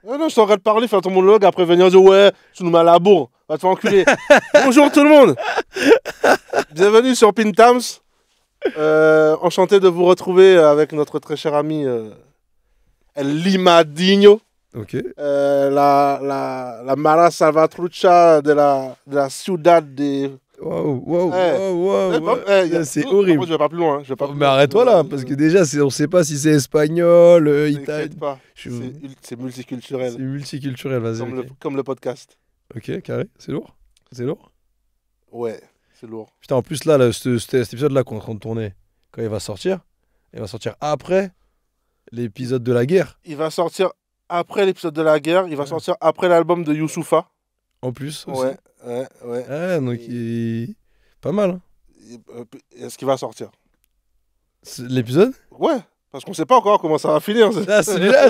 Non, je t'arrête de parler, faire ton monologue, après venir dire ouais, tu nous mets à la bourre, va te faire enculer. Bonjour tout le monde. Bienvenue sur Pintams. Enchanté de vous retrouver avec notre très cher ami El Limadinho. Ok. La Mara Salvatrucha de la Ciudad de... Wow. C'est horrible. Moi, je vais pas plus loin. Hein. Mais arrête-toi là, parce que déjà, on sait pas si c'est espagnol, italien. Pas. C'est multiculturel. C'est multiculturel, vas-y. Comme le podcast. Ok, carré. C'est lourd. C'est lourd. Ouais, c'est lourd. Putain, en plus, là, cet épisode-là qu'on est en train de tourner, quand il va sortir après l'épisode de la guerre. Il va sortir après l'épisode de la guerre. Il va sortir après l'album de Youssoupha. En plus aussi. Ouais. Ah, donc pas mal. Hein. Est-ce qu'il va sortir l'épisode? Ouais, parce qu'on sait pas encore comment ça va finir. Ah, celui-là,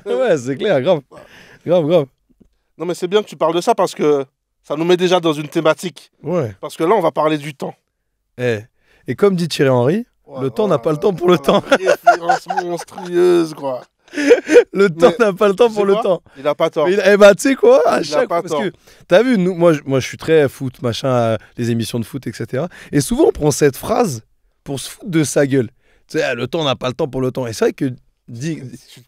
ouais, c'est clair, grave. Non, mais c'est bien que tu parles de ça parce que ça nous met déjà dans une thématique. Ouais. Parce que là, on va parler du temps. Et comme dit Thierry Henry, le temps n'a pas le temps pour le temps. Référence monstrueuse, quoi. Le temps n'a pas le temps pour le temps. Il a pas tort. Tu sais quoi, à chaque fois, parce que t'as vu, moi je suis très foot, machin, les émissions de foot, etc. Et souvent on prend cette phrase pour se foutre de sa gueule. Tu sais, le temps n'a pas le temps pour le temps. Et c'est vrai que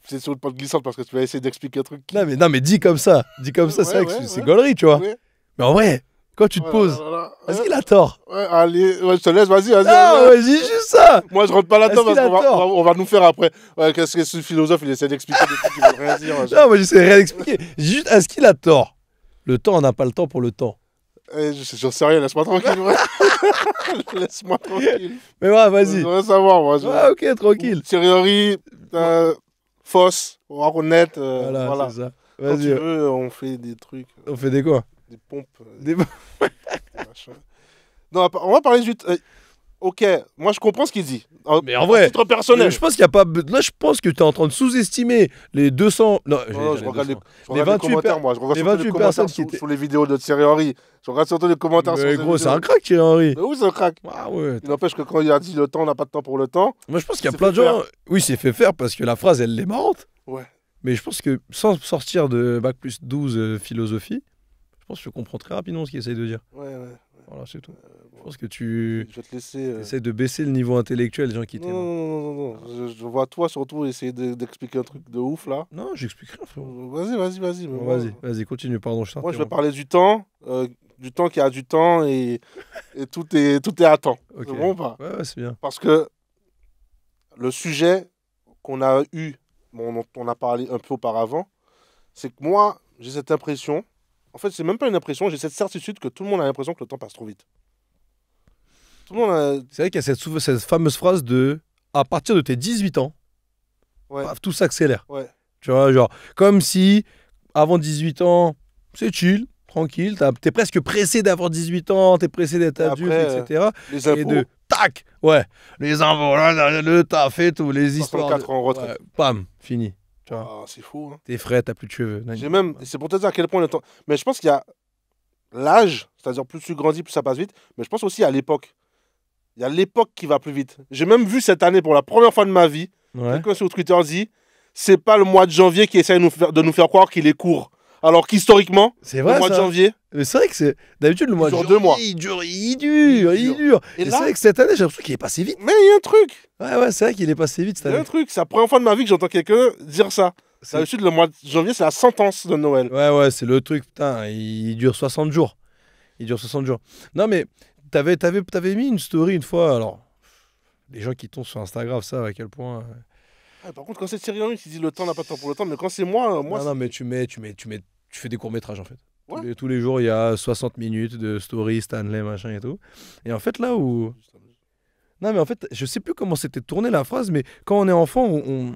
c'est sur une pente glissante parce que tu vas essayer d'expliquer un truc. Non mais dis comme ça, c'est vrai que c'est gaulerie, tu vois. Ouais. Mais en vrai, quand tu te poses, est-ce qu'il a tort? Ouais, allez, je te laisse, vas-y. Non, ouais, dis juste ça. Moi, je rentre pas là-dedans parce qu'on va nous faire après. Ouais, qu'est-ce que ce philosophe, il essaie d'expliquer des trucs qui veulent rien dire. Non, moi, j'essaie rien d'expliquer. Juste, est-ce qu'il a tort? Le temps n'a pas le temps pour le temps. J'en sais rien, laisse-moi tranquille. Laisse-moi tranquille. Mais ouais, vas-y. Je veux rien savoir, moi. Ah, ok, tranquille. Thierry Henry, Foss, Ronette. Voilà, c'est ça. Quand tu veux, on fait des trucs. On fait des quoi? Des pompes. Des machins. Non, on va parler du... Ok, moi je comprends ce qu'il dit. Mais en vrai, titre personnel. Je pense qu'il y a pas. Là, je pense que tu es en train de sous-estimer les 200. Non, je regarde les 28 commentaires, moi. Je regarde les surtout 28 les commentaires personnes sur les vidéos de Thierry Henry. Je regarde surtout les commentaires sur mais ses gros, c'est vidéos. un crack, Thierry Henry. Mais oui, c'est un crack. Ah ouais. Il n'empêche que quand il a dit le temps, on n'a pas de temps pour le temps. Moi, je pense qu'il y a plein de gens. Oui, c'est fait faire parce que la phrase, elle est marrante. Ouais. Mais je pense que sans sortir de Bac plus 12 philosophie, je pense que je comprends très rapidement ce qu'il essaye de dire. Ouais. Voilà, c'est tout. Je pense que tu je vais te laisser. Essaies de baisser le niveau intellectuel des gens qui t'aiment. Non. Je vois toi surtout essayer d'expliquer un truc de ouf là. Non, j'explique rien, frérot. Vas-y. Bon, vas-y, continue, pardon. Moi, je vais parler du temps qui a du temps et tout est à temps. Okay. C'est bon ou pas? Ouais, c'est bien. Parce que le sujet qu'on a eu, on a parlé un peu auparavant, c'est que moi, j'ai cette impression. En fait, c'est même pas une impression, j'ai cette certitude que tout le monde a l'impression que le temps passe trop vite. Tout le monde a... C'est vrai qu'il y a cette fameuse phrase de à partir de tes 18 ans, tout s'accélère. Ouais. Tu vois, genre, comme si avant 18 ans, c'est chill, tranquille, t'es presque pressé d'avoir 18 ans, t'es pressé d'être adulte, etc. Les impôts. Et de tac, les impôts, le taf et tout, les histoires. 64 ans en retraite. Bam, fini. C'est fou. Hein. T'es frais, t'as plus de cheveux. C'est pour te dire à quel point le temps. Mais je pense qu'il y a l'âge, c'est-à-dire plus tu grandis, plus ça passe vite. Mais je pense aussi à l'époque. Il y a l'époque qui va plus vite. J'ai même vu cette année pour la première fois de ma vie, quelqu'un sur Twitter dit c'est pas le mois de janvier qui essaie de nous faire croire qu'il est court. Alors qu'historiquement, c'est vrai, le mois de janvier. Mais c'est vrai que c'est. D'habitude, le mois de janvier. 2 mois. Il dure. Et là, c'est vrai que cette année, j'ai l'impression qu'il est passé vite. Mais il y a un truc. Ouais, c'est vrai qu'il est passé vite cette année. Il y a un truc. C'est la première fois de ma vie que j'entends quelqu'un dire ça. D'habitude, le mois de janvier, c'est la sentence de Noël. Ouais, c'est le truc. Putain, il dure 60 jours. Non, mais t'avais mis une story une fois. Alors, les gens qui tombent sur Instagram savent à quel point. Par contre, quand c'est Thierry Henry qui dit le temps n'a pas de temps pour le temps, mais quand c'est moi. Non, mais tu fais des courts-métrages en fait. Ouais. Tous les jours, il y a 60 minutes de story, Stanley, machin et tout. Et en fait, là où. Non, mais en fait, je sais plus comment c'était tourné la phrase, mais quand on est enfant, on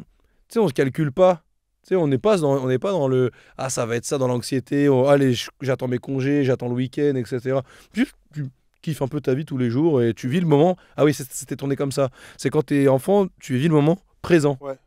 se calcule pas. Tu sais, on n'est pas dans le « Ah, ça va être ça dans l'anxiété. Allez, j'attends mes congés, j'attends le week-end, etc. » Juste, tu kiffes un peu ta vie tous les jours et tu vis le moment. Ah oui, c'était tourné comme ça. C'est quand t'es enfant, tu vis le moment présent. Ouais.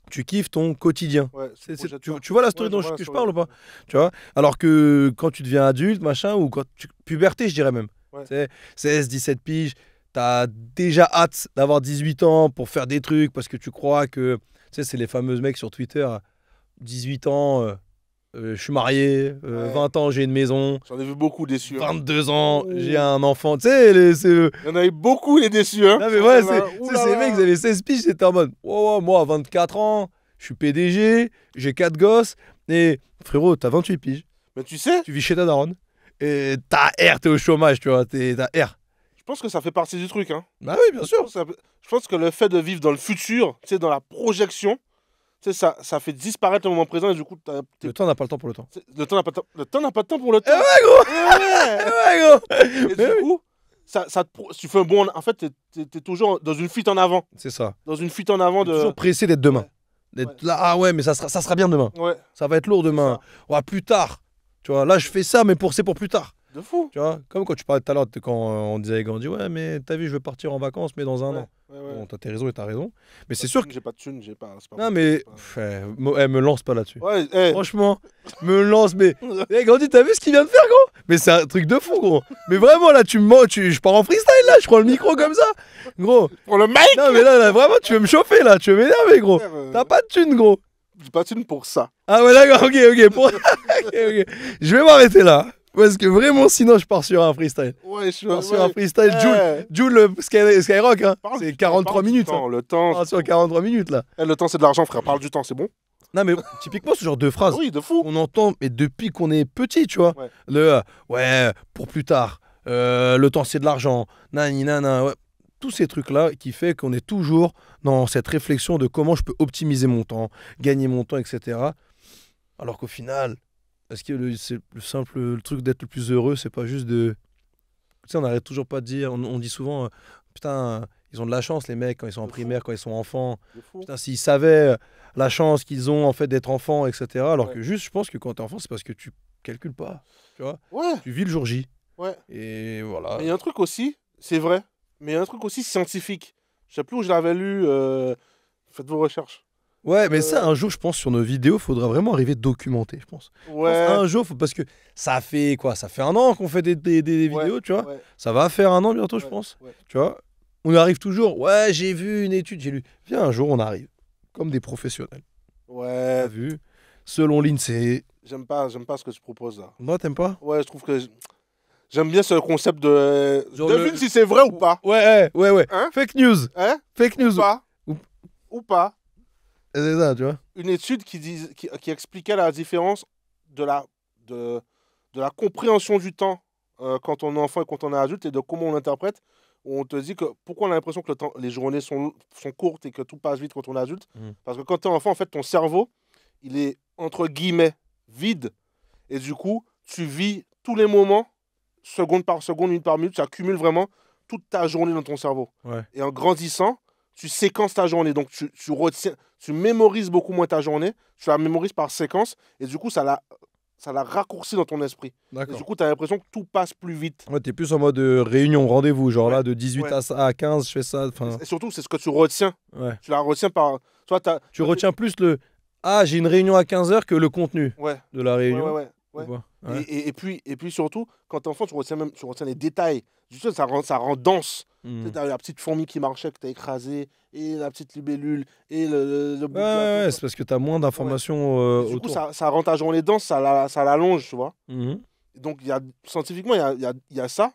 Tu kiffes ton quotidien. Ouais, tu vois la story dont je parle ou pas? Tu vois? Alors que quand tu deviens adulte, machin, ou quand puberté, je dirais même. Ouais. 16, 17 piges, t'as déjà hâte d'avoir 18 ans pour faire des trucs parce que tu crois que... Tu sais, c'est les fameux mecs sur Twitter... 18 ans, je suis marié, 20 ans, j'ai une maison. J'en ai vu beaucoup déçus. 22 ans, j'ai un enfant. Tu sais, il y en avait beaucoup, les déçus. Hein. Non, mais ouais, ces mecs, ils avaient 16 piges, j'étais en mode, oh, moi, à 24 ans, je suis PDG, j'ai 4 gosses, et frérot, t'as 28 piges. Mais tu sais, tu vis chez ta daronne, et t'as R, t'es au chômage, tu vois, t'as R. Je pense que ça fait partie du truc. Hein. Bah oui, bien sûr. Je pense que le fait de vivre dans le futur, tu sais, dans la projection, tu sais, ça fait disparaître le moment présent et du coup... Le temps n'a pas le temps pour le temps. Le temps n'a pas de temps pour le temps. Ouais, gros. Ouais, gros. Et du coup, tu fais un bon... En fait, t'es toujours dans une fuite en avant. C'est ça. Dans une fuite en avant de... Toujours pressé d'être demain. D'être là, ah ouais, mais ça sera bien demain. Ouais. Ça va être lourd demain. Ouais, plus tard. Tu vois, là, je fais ça, mais c'est pour plus tard. De fou. Tu vois, comme quand tu parlais tout à l'heure, quand on disait avec Gandhi, ouais, mais t'as vu, je veux partir en vacances, mais dans un an. Bon, t'as raison et t'as raison. Mais c'est sûr que. J'ai pas de thune, j'ai pas. Non, mais. Me lance pas là-dessus. Ouais, Franchement, me lance, mais. Gandhi, t'as vu ce qu'il vient de faire, gros? Mais c'est un truc de fou, gros. Mais vraiment, là, je pars en freestyle, là, je prends le micro comme ça. Gros. Pour le mic. Non, mais là, vraiment, tu veux me chauffer, là, tu veux m'énerver, gros. T'as pas de thune, gros. J'ai pas de thune pour ça. Ah ouais, d'accord, ok. Ok. Je vais m'arrêter là. Parce que vraiment, sinon, je pars sur un freestyle. Ouais, sur un freestyle. Joule Skyrock, hein. C'est 43 minutes. Le temps. Sur 43 minutes, là. Le temps, c'est de l'argent, frère. Parle du temps, c'est bon. Non, mais typiquement, ce genre de phrase. Oui, de fou. On entend, mais depuis qu'on est petit, tu vois. Ouais. Pour plus tard. Le temps, c'est de l'argent. Nana. Ouais. Tous ces trucs-là qui fait qu'on est toujours dans cette réflexion de comment je peux optimiser mon temps, gagner mon temps, etc. Alors qu'au final. Est-ce que c'est le truc d'être le plus heureux, c'est pas juste de... Tu sais, on n'arrête toujours pas de dire, on dit souvent, putain, ils ont de la chance les mecs quand ils sont en primaire, quand ils sont enfants. Putain, s'ils savaient la chance qu'ils ont en fait d'être enfants, etc. Alors que juste, je pense que quand t'es enfant, c'est parce que tu calcules pas, tu vois. Tu vis le jour J. Et voilà. Mais il y a un truc aussi, c'est vrai, mais il y a un truc aussi scientifique. Je sais plus où je l'avais lu, faites vos recherches. Ouais, mais ça, un jour, je pense, sur nos vidéos, il faudra vraiment arriver documenter, je pense. Un jour, parce que ça fait quoi? Ça fait un an qu'on fait des vidéos, tu vois. Ça va faire un an bientôt, je pense. Tu vois, on arrive toujours. Ouais, j'ai vu une étude, j'ai lu. Viens, un jour, on arrive. Comme des professionnels. Ouais. T'as vu? Selon l'INSEE. J'aime pas ce que tu proposes là. Moi, t'aimes pas? Ouais, je trouve que... J'aime bien ce concept de... Devine si c'est vrai ou pas. Ouais. Hein? Fake news. Hein? Fake news. Ou pas. C'est ça, tu vois. Une étude qui expliquait la différence de la compréhension du temps quand on est enfant et quand on est adulte et de comment on l'interprète. On te dit que pourquoi on a l'impression que les journées sont courtes et que tout passe vite quand on est adulte. Parce que quand tu es enfant, en fait, ton cerveau, il est entre guillemets vide. Et du coup, tu vis tous les moments, seconde par seconde, minute par minute, tu accumules vraiment toute ta journée dans ton cerveau. Et en grandissant, tu séquences ta journée. Donc, tu retiens, tu mémorises beaucoup moins ta journée. Tu la mémorises par séquence. Et du coup, ça la raccourcit dans ton esprit. Et du coup, tu as l'impression que tout passe plus vite. Ouais, tu es plus en mode réunion, rendez-vous. Genre là, de 18 à 15, je fais ça. Et surtout, c'est ce que tu retiens. Tu la retiens par... Tu retiens plus le... Ah, j'ai une réunion à 15h que le contenu de la réunion. Et puis surtout, quand t'es enfant, tu retiens les détails. Juste, ça rend dense. T'as la petite fourmi qui marchait que t'as écrasée, et la petite libellule, et le bout de c'est parce que t'as moins d'informations autour. Du coup, ça rend ta journée dense, ça l'allonge, tu vois. Donc, scientifiquement, il y a ça.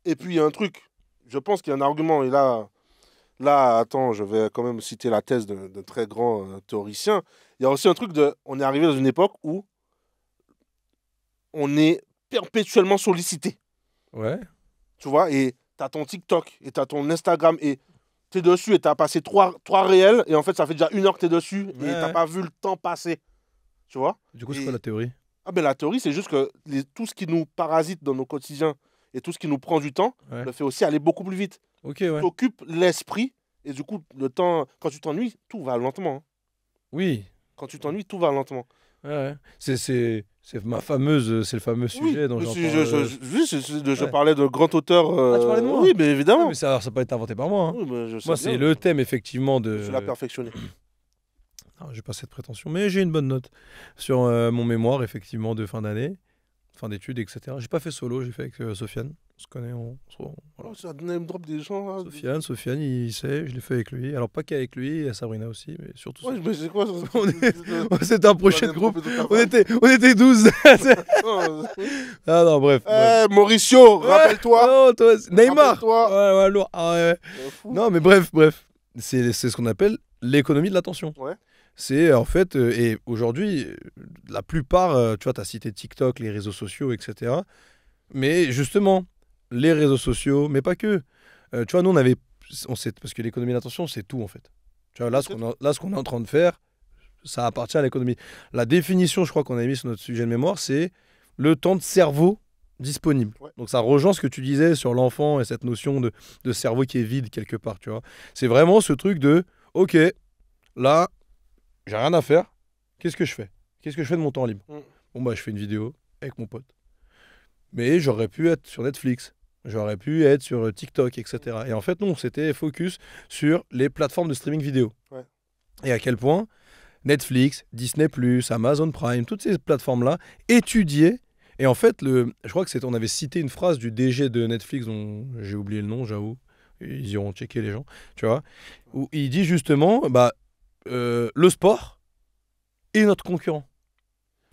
Et puis, il y a un truc, je pense qu'il y a un argument, et là, attends, je vais quand même citer la thèse d'un très grand théoricien. Il y a aussi un truc on est arrivé dans une époque où on est perpétuellement sollicité. Tu vois, et t'as ton TikTok, et t'as ton Instagram, et t'es dessus, et t'as passé trois réels, et en fait, ça fait déjà 1 heure que t'es dessus, et t'as pas vu le temps passer. Tu vois. Du coup, c'est quoi la théorie? La théorie, c'est juste que tout ce qui nous parasite dans nos quotidiens, et tout ce qui nous prend du temps, le fait aussi aller beaucoup plus vite. T'occupes l'esprit, et du coup, le temps, quand tu t'ennuies, tout va lentement. Oui. Quand tu t'ennuies, tout va lentement. C'est le fameux sujet dont je parlais de grand auteur. Tu parlais de moi? Oui, mais évidemment. Mais ça n'a pas été inventé par moi. Oui, moi, c'est le thème, effectivement, de... Je l'ai perfectionné. Non, j'ai pas cette prétention, mais j'ai une bonne note sur mon mémoire, effectivement, de fin d'année, fin d'études, etc. J'ai pas fait solo, j'ai fait avec Sofiane. On se connaît, voilà. Ça name drop des gens là. Sofiane, il sait, je l'ai fait avec lui. Alors pas qu'avec lui, et Sabrina aussi, mais surtout. Ouais, mais c'est quoi ça? C'était un projet de groupe. On était 12. Ah non, bref. Mauricio, rappelle-toi. Non, toi, Neymar. Rappelle-toi. Ouais, lourd. Ah, ouais. Non, mais bref. C'est ce qu'on appelle l'économie de l'attention. Ouais. C'est en fait, et aujourd'hui, la plupart, tu vois, tu as cité TikTok, les réseaux sociaux, etc. Mais justement, les réseaux sociaux, mais pas que. Tu vois, nous, parce que l'économie de l'attention, c'est tout en fait. Tu vois, là, ce qu'on est en train de faire, ça appartient à l'économie. La définition, je crois qu'on a mis sur notre sujet de mémoire, c'est le temps de cerveau disponible. Ouais. Donc ça rejoint ce que tu disais sur l'enfant et cette notion de cerveau qui est vide quelque part, tu vois. C'est vraiment ce truc de, ok, là, j'ai rien à faire, qu'est-ce que je fais de mon temps libre? Bon, bah, je fais une vidéo avec mon pote. Mais j'aurais pu être sur Netflix, j'aurais pu être sur TikTok, etc. Et en fait, non, c'était focus sur les plateformes de streaming vidéo. Ouais. Et à quel point Netflix, Disney+, Amazon Prime, toutes ces plateformes-là étudiaient. Et en fait, je crois que on avait cité une phrase du DG de Netflix, dont j'ai oublié le nom, j'avoue. Ils iront checker les gens, tu vois. Où il dit justement, le sport est notre concurrent.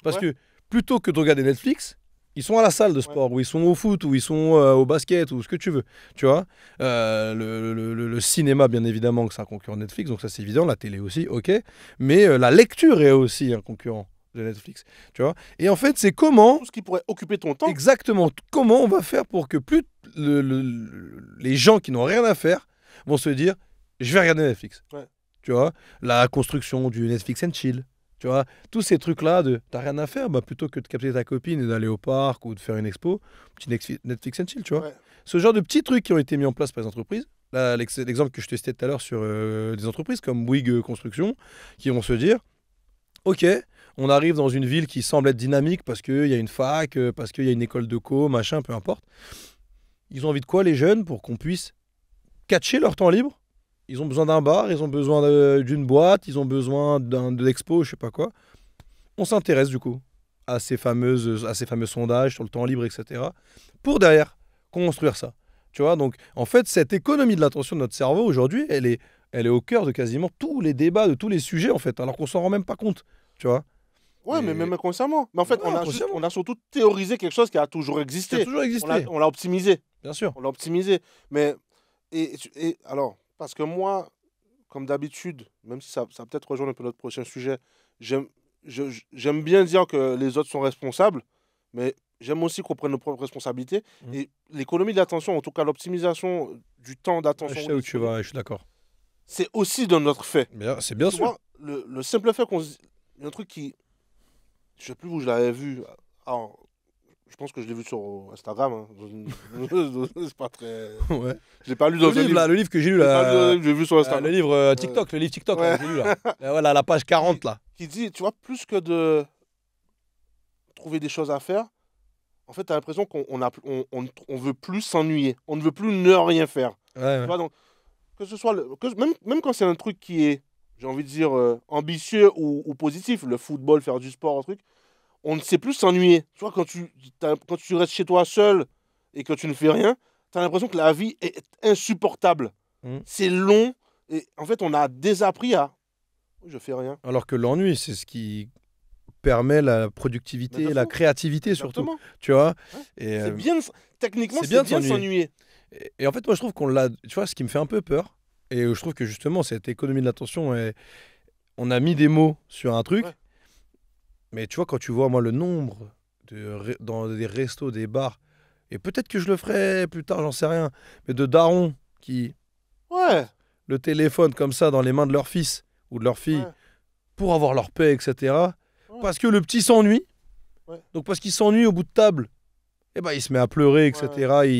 Parce que plutôt que de regarder Netflix, ils sont à la salle de sport, ou ils sont au foot, ou ils sont au basket, ou ce que tu veux. Tu vois, le cinéma, bien évidemment, que c'est un concurrent de Netflix, donc ça c'est évident, la télé aussi, ok. Mais la lecture est aussi un concurrent de Netflix, tu vois. Et en fait, c'est comment... Tout ce qui pourrait occuper ton temps. Exactement. Comment on va faire pour que plus les gens qui n'ont rien à faire vont se dire, je vais regarder Netflix. Ouais. Tu vois, la construction du Netflix and chill. Tu vois, tous ces trucs-là t'as rien à faire, plutôt que de capter ta copine et d'aller au parc ou de faire une expo, petit Netflix and chill, tu vois. Ouais. Ce genre de petits trucs qui ont été mis en place par les entreprises. Là, l'exemple que je te citais tout à l'heure sur des entreprises comme Bouygues Construction, qui vont se dire, ok, on arrive dans une ville qui semble être dynamique parce qu'il y a une fac, parce qu'il y a une école de co, machin, peu importe. Ils ont envie de quoi, les jeunes, pour qu'on puisse catcher leur temps libre? Ils ont besoin d'un bar, ils ont besoin d'une boîte, ils ont besoin de l'expo, je sais pas quoi. On s'intéresse du coup à ces fameux sondages sur le temps libre, etc. pour derrière construire ça. Tu vois, donc en fait, cette économie de l'attention de notre cerveau aujourd'hui, elle est au cœur de quasiment tous les débats, de tous les sujets en fait, alors qu'on s'en rend même pas compte. Tu vois. Ouais, mais même inconsciemment. Mais en fait, on a surtout théorisé quelque chose qui a toujours existé. Qui a toujours existé. On l'a optimisé. Bien sûr. On l'a optimisé. Mais, et alors, parce que moi, comme d'habitude, même si ça peut-être rejoindre un peu notre prochain sujet, j'aime bien dire que les autres sont responsables, mais j'aime aussi qu'on prenne nos propres responsabilités. Et l'économie de l'attention, en tout cas l'optimisation du temps d'attention... Je sais où tu vas, je suis d'accord. C'est aussi de notre fait. C'est bien sûr. Vois, le simple fait qu'on... Il y a un truc qui... Je sais plus où je l'avais vu. Alors, je pense que je l'ai vu sur Instagram. Hein. C'est pas très... Ouais. Je l'ai pas lu dans le livre. Là, le livre que j'ai lu là. J'ai vu sur Instagram. Le livre TikTok, le livre TikTok, là, j'ai lu là. Voilà, la page 40 là. Qui dit, tu vois, plus que de trouver des choses à faire, en fait, tu as l'impression qu'on veut plus s'ennuyer. On ne veut plus ne rien faire. Ouais. Tu vois, donc, que ce soit... même quand c'est un truc qui est, j'ai envie de dire, ambitieux ou positif, le football, faire du sport, un truc, on ne sait plus s'ennuyer. Tu vois, quand tu restes chez toi seul et que tu ne fais rien, tu as l'impression que la vie est insupportable. C'est long. Et en fait, on a désappris à... Je fais rien. Alors que l'ennui, c'est ce qui permet la productivité et la créativité. Exactement. Surtout. Tu vois. Ouais. C'est bien... Techniquement, c'est bien de s'ennuyer. Et en fait, moi, je trouve qu'on l'a... Tu vois, ce qui me fait un peu peur, et je trouve que justement, cette économie de l'attention, on a mis des mots sur un truc. Ouais. Mais tu vois, quand tu vois, moi, le nombre dans des restos, des bars, et peut-être que je le ferai plus tard, j'en sais rien, mais de darons qui... Ouais. Le téléphone comme ça dans les mains de leur fils ou de leur fille pour avoir leur paix, etc. Ouais. Parce que le petit s'ennuie. Ouais. Donc parce qu'il s'ennuie au bout de table, il se met à pleurer, etc. Ouais.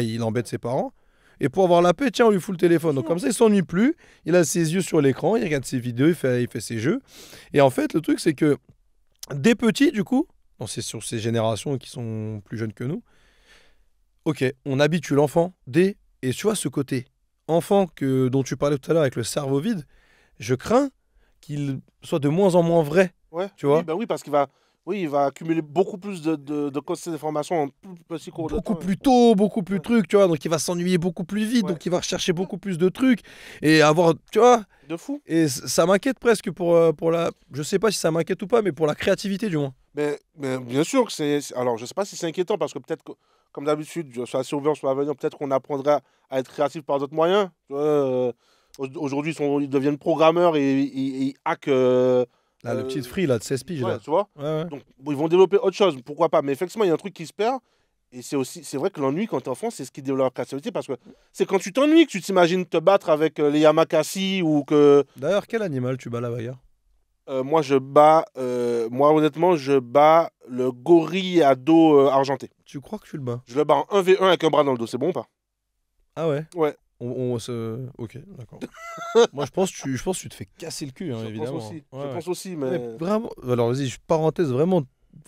Il embête ses parents. Et pour avoir la paix, tiens, on lui fout le téléphone. Donc comme ça, il s'ennuie plus. Il a ses yeux sur l'écran, il regarde ses vidéos, il fait ses jeux. Et en fait, le truc, c'est que des petits, du coup, sur ces générations qui sont plus jeunes que nous, ok, on habitue l'enfant et tu vois ce côté enfant dont tu parlais tout à l'heure avec le cerveau vide, je crains qu'il soit de moins en moins vrai. Ouais. Tu vois. Oui, parce qu'il va... Oui, il va accumuler beaucoup plus de quantité d'informations en plus petit cours de temps. Beaucoup plus tôt, beaucoup plus Ouais. trucs, tu vois. Donc il va s'ennuyer beaucoup plus vite, Ouais. donc il va rechercher beaucoup plus de trucs et avoir, tu vois. De fou. Et ça m'inquiète presque pour la. Je sais pas si ça m'inquiète ou pas, mais pour la créativité du moins. Mais bien sûr que c'est. Alors, je sais pas si c'est inquiétant parce que peut-être, comme d'habitude, je suis assez ouvert sur l'avenir, peut-être qu'on apprendra à être créatif par d'autres moyens. Tu vois, aujourd'hui, ils deviennent programmeurs et ils hackent. Là, le petit free là de 16 piges Ouais, là. tu vois. Ouais, ouais. Donc, bon, ils vont développer autre chose, pourquoi pas. Mais effectivement, il y a un truc qui se perd. Et c'est vrai que l'ennui quand t'es enfant, c'est ce qui développe la créativité parce que c'est quand tu t'ennuies que tu t'imagines te battre avec les Yamakasi ou que. D'ailleurs, quel animal tu bats la bagarre? Moi, honnêtement, je bats le gorille à dos argenté. Tu crois que tu le bats? Je le bats en 1v1 avec un bras dans le dos, c'est bon ou pas? Ah ouais? Ouais. On se. Ok, d'accord. Moi, je pense que tu te fais casser le cul, hein, Je évidemment. pense aussi. Ouais, Je ouais. pense aussi, Mais mais. vraiment. Alors, vas-y, parenthèse vraiment,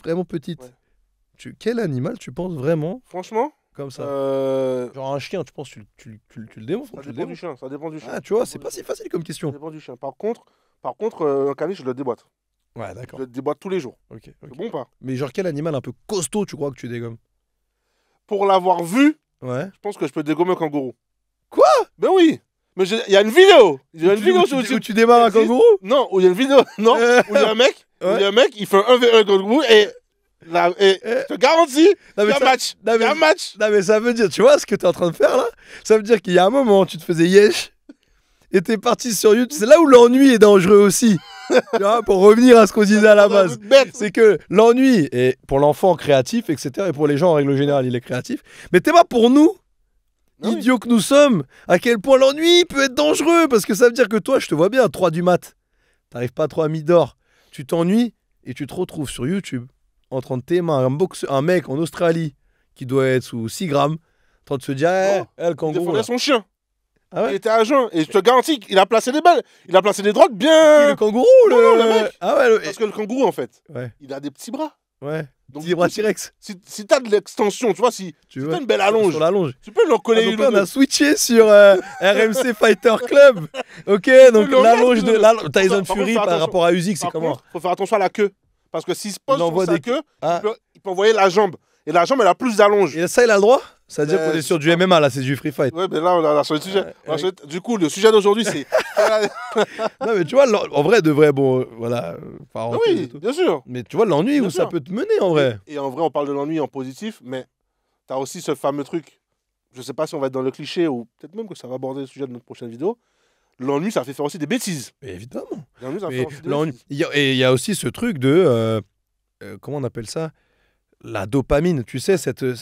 vraiment petite. Ouais. Quel animal tu penses vraiment Franchement, comme ça? ça Genre un chien, tu penses que tu le démontes? Tu le dépend du démontes? chien. Ça dépend du chien. Ah, tu vois, Ça c'est dépend pas du si chien. facile comme Ça question. dépend du chien. Par contre, un caniche, je le déboîte. Ouais, Je d'accord. le déboîte tous les jours. Ok, ok. C'est bon ou pas? Mais genre, quel animal un peu costaud tu crois que tu dégommes? Pour l'avoir vu, Ouais. je pense que je peux dégommer un kangourou. Quoi? Ben oui! Mais il y a une vidéo! Il y a une vidéo sur Où YouTube. tu démarres un existe. kangourou? Non, où il y a une vidéo. Non, où il y a un mec. Où il y a un mec, il fait un 1v1 kangourou et je te garantis, Non, il y mais a un ça- match. non, Il y a mais- un match. Non, mais ça veut dire, tu vois ce que t'es en train de faire là? Ça veut dire qu'il y a un moment, tu te faisais yesh et t'es parti sur YouTube. C'est là où l'ennui est dangereux aussi. Tu vois, pour revenir à ce qu'on disait à la base. Bête. C'est que l'ennui est pour l'enfant créatif, etc. Et pour les gens en règle générale, il est créatif. Mais t'es pas pour nous, Ah oui. idiots que nous sommes, à quel point l'ennui peut être dangereux. Parce que ça veut dire que toi, je te vois bien à 3 du mat. T'arrives pas trop à midi d'or. Tu t'ennuies et tu te retrouves sur YouTube en train de t'aimer un mec en Australie qui doit être sous 6 grammes, en train de se dire, Oh, le Il kangourou. défendait Là. son chien. Ah ouais? Il était à jeun. Et je te garantis qu'il a placé des balles. Il a placé des drogues Qui, bien. le kangourou Non, le mec. Ah ouais, Parce que le kangourou, en fait, ouais, il a des petits bras. ouais. Donc, Petit bras T-Rex. si t'as de l'extension, tu vois, si Tu t'as vois, une belle allonge, sur l'allonge. tu peux l'en coller Donc une là, ou on a deux. switché sur RMC Fighter Club. Ok, donc le l'allonge mettre, de Tyson Par contre, Fury fais par attention. rapport à Usyk, c'est Par comment? contre, faut faire attention à la queue. Parce que s'il se pose Il envoie sur sa des- queue, Ah. il peut envoyer la jambe. Et la jambe, elle a plus d'allonge. Et ça, il a le droit? Ça veut dire Ben, qu'on est sur je du sais pas. MMA, là, c'est du free fight. Ouais, mais là, on a sur le sujet. Ouais. Du coup, le sujet d'aujourd'hui, c'est. Non, mais tu vois, en vrai, de vrai, bon, voilà, parenthèse et Oui, tout. bien sûr. Mais tu vois, l'ennui Bien où ça sûr. peut te mener, en vrai. Et en vrai, on parle de l'ennui en positif, mais tu as aussi ce fameux truc. Je sais pas si on va être dans le cliché ou peut-être même que ça va aborder le sujet de notre prochaine vidéo. L'ennui, ça fait faire aussi des bêtises. Mais évidemment. L'ennui, ça fait Mais faire aussi des l'ennui- bêtises. Et il y a aussi ce truc de... comment on appelle ça? La dopamine, tu sais, être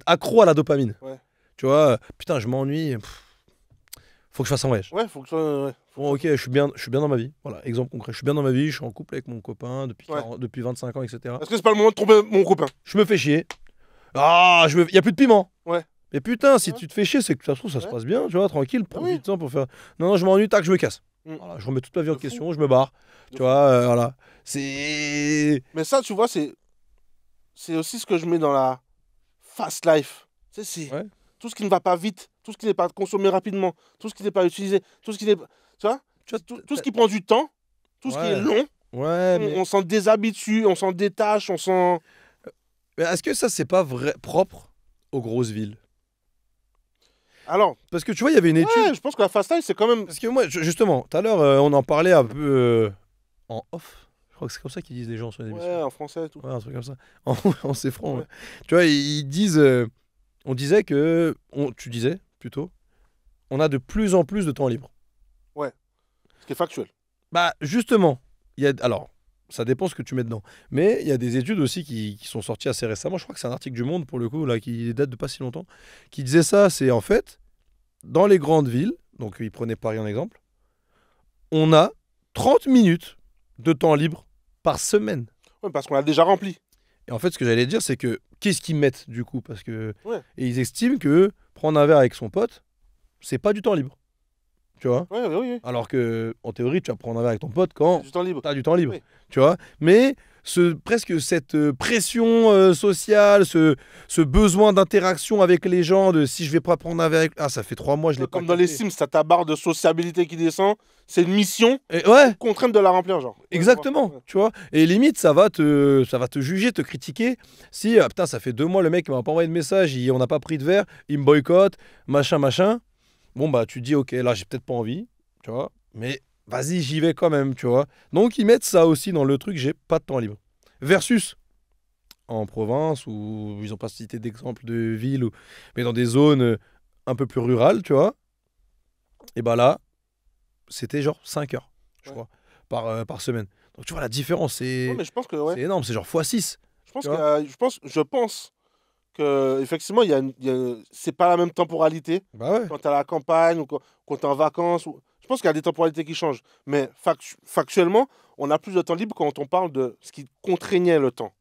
accro à la dopamine. Ouais. Tu vois, putain, je m'ennuie. Faut que je fasse un voyage. Ouais, faut que ça. Ouais. Bon, ok, je suis bien dans ma vie. Voilà, exemple concret. Je suis bien dans ma vie, je suis en couple avec mon copain depuis, Ouais. depuis 25 ans, etc. Est-ce que c'est pas le moment de tromper mon copain? Je me fais chier. Ah, il n'y a plus de piment. Ouais. Mais putain, si Ouais. tu te fais chier, c'est que ça se trouve, ça se Ouais. passe bien, tu vois, tranquille, Ah profite oui. de temps pour faire. Non, non, je m'ennuie, tac, je me casse. Mm. Voilà, je remets toute ma vie en De fou. question, je me barre. De Tu vois, voilà. C'est. Mais ça, tu vois, c'est aussi ce que je mets dans la fast life. Tu sais, c'est Ouais. tout ce qui ne va pas vite, tout ce qui n'est pas consommé rapidement, tout ce qui n'est pas utilisé, tout ce qui n'est pas. Tu vois, Tu vois, tout ce qui prend du temps, tout ce qui est Ouais. long, Ouais, mais. on s'en déshabitue, on s'en détache, on s'en. Mais est-ce que ça, c'est pas vrai, propre aux grosses villes? Alors, Parce que tu vois, il y avait une étude. ouais, je pense que la fast life, c'est quand même. Parce que moi, justement, tout à l'heure, on en parlait un peu en off. Je crois que c'est comme ça qu'ils disent les gens sur les émissions. Ouais, en français et tout. Ouais, un truc comme ça. En c'est franc. Ouais. Ouais. Tu vois, ils disent. On disait que. Tu disais plutôt. On a de plus en plus de temps libre. Ce qui est factuel. Bah, justement. Alors, ça dépend ce que tu mets dedans. Mais il y a des études aussi qui sont sorties assez récemment. Je crois que c'est un article du Monde, pour le coup, là, qui date de pas si longtemps. Qui disait ça. C'est en fait, dans les grandes villes, donc ils prenaient Paris en exemple, on a 30 minutes de temps libre par semaine. Ouais, parce qu'on l'a déjà rempli. Et en fait, ce que j'allais dire, c'est que qu'est-ce qu'ils mettent du coup? Parce que Ouais. et ils estiment que prendre un verre avec son pote, c'est pas du temps libre. Tu vois? Ouais, oui. Alors que en théorie, tu vas prendre un verre avec ton pote quand Du temps libre. tu as du temps libre. Oui. Tu vois? Mais presque cette pression sociale, ce besoin d'interaction avec les gens, de si je vais pas prendre un verre avec... Ah, ça fait 3 mois, je l'ai pas Comme dans les capté. Sims, t'as ta barre de sociabilité qui descend. C'est une mission, Et ouais, contrainte de la remplir, genre. exactement, Ouais. tu vois. Et limite, ça va te juger, te critiquer. Si, putain, ça fait 2 mois, le mec m'a pas envoyé de message, on n'a pas pris de verre, il me boycotte, machin. Bon, bah, tu te dis, ok, là, j'ai peut-être pas envie, tu vois. Mais vas-y, j'y vais quand même, tu vois. Donc, ils mettent ça aussi dans le truc, j'ai pas de temps libre. Versus en province, où ils ont pas cité d'exemple de ville, mais dans des zones un peu plus rurales, tu vois. Et bah là, c'était genre 5 heures, je Ouais. crois, par semaine. Donc tu vois, la différence, Ouais, mais je pense que, ouais. c'est énorme, c'est genre x6. Je pense Tu qu'il y vois. a- je pense que effectivement c'est pas la même temporalité Bah ouais. quand t'es à la campagne ou quand t'es en vacances. Je pense qu'il y a des temporalités qui changent. Mais factuellement, on a plus de temps libre quand on parle de ce qui contraignait le temps.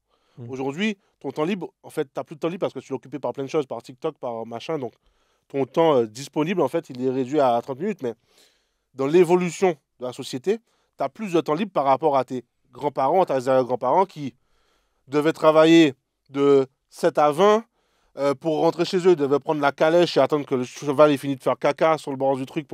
Aujourd'hui, ton temps libre, en fait, t'as plus de temps libre parce que tu es occupé par plein de choses, par TikTok, par machin. Donc, ton temps disponible, en fait, il est réduit à 30 minutes. Mais dans l'évolution de la société, tu as plus de temps libre par rapport à tes grands-parents, tes grands-parents qui devaient travailler de 7 à 20 pour rentrer chez eux. Ils devaient prendre la calèche et attendre que le cheval ait fini de faire caca sur le bord du truc.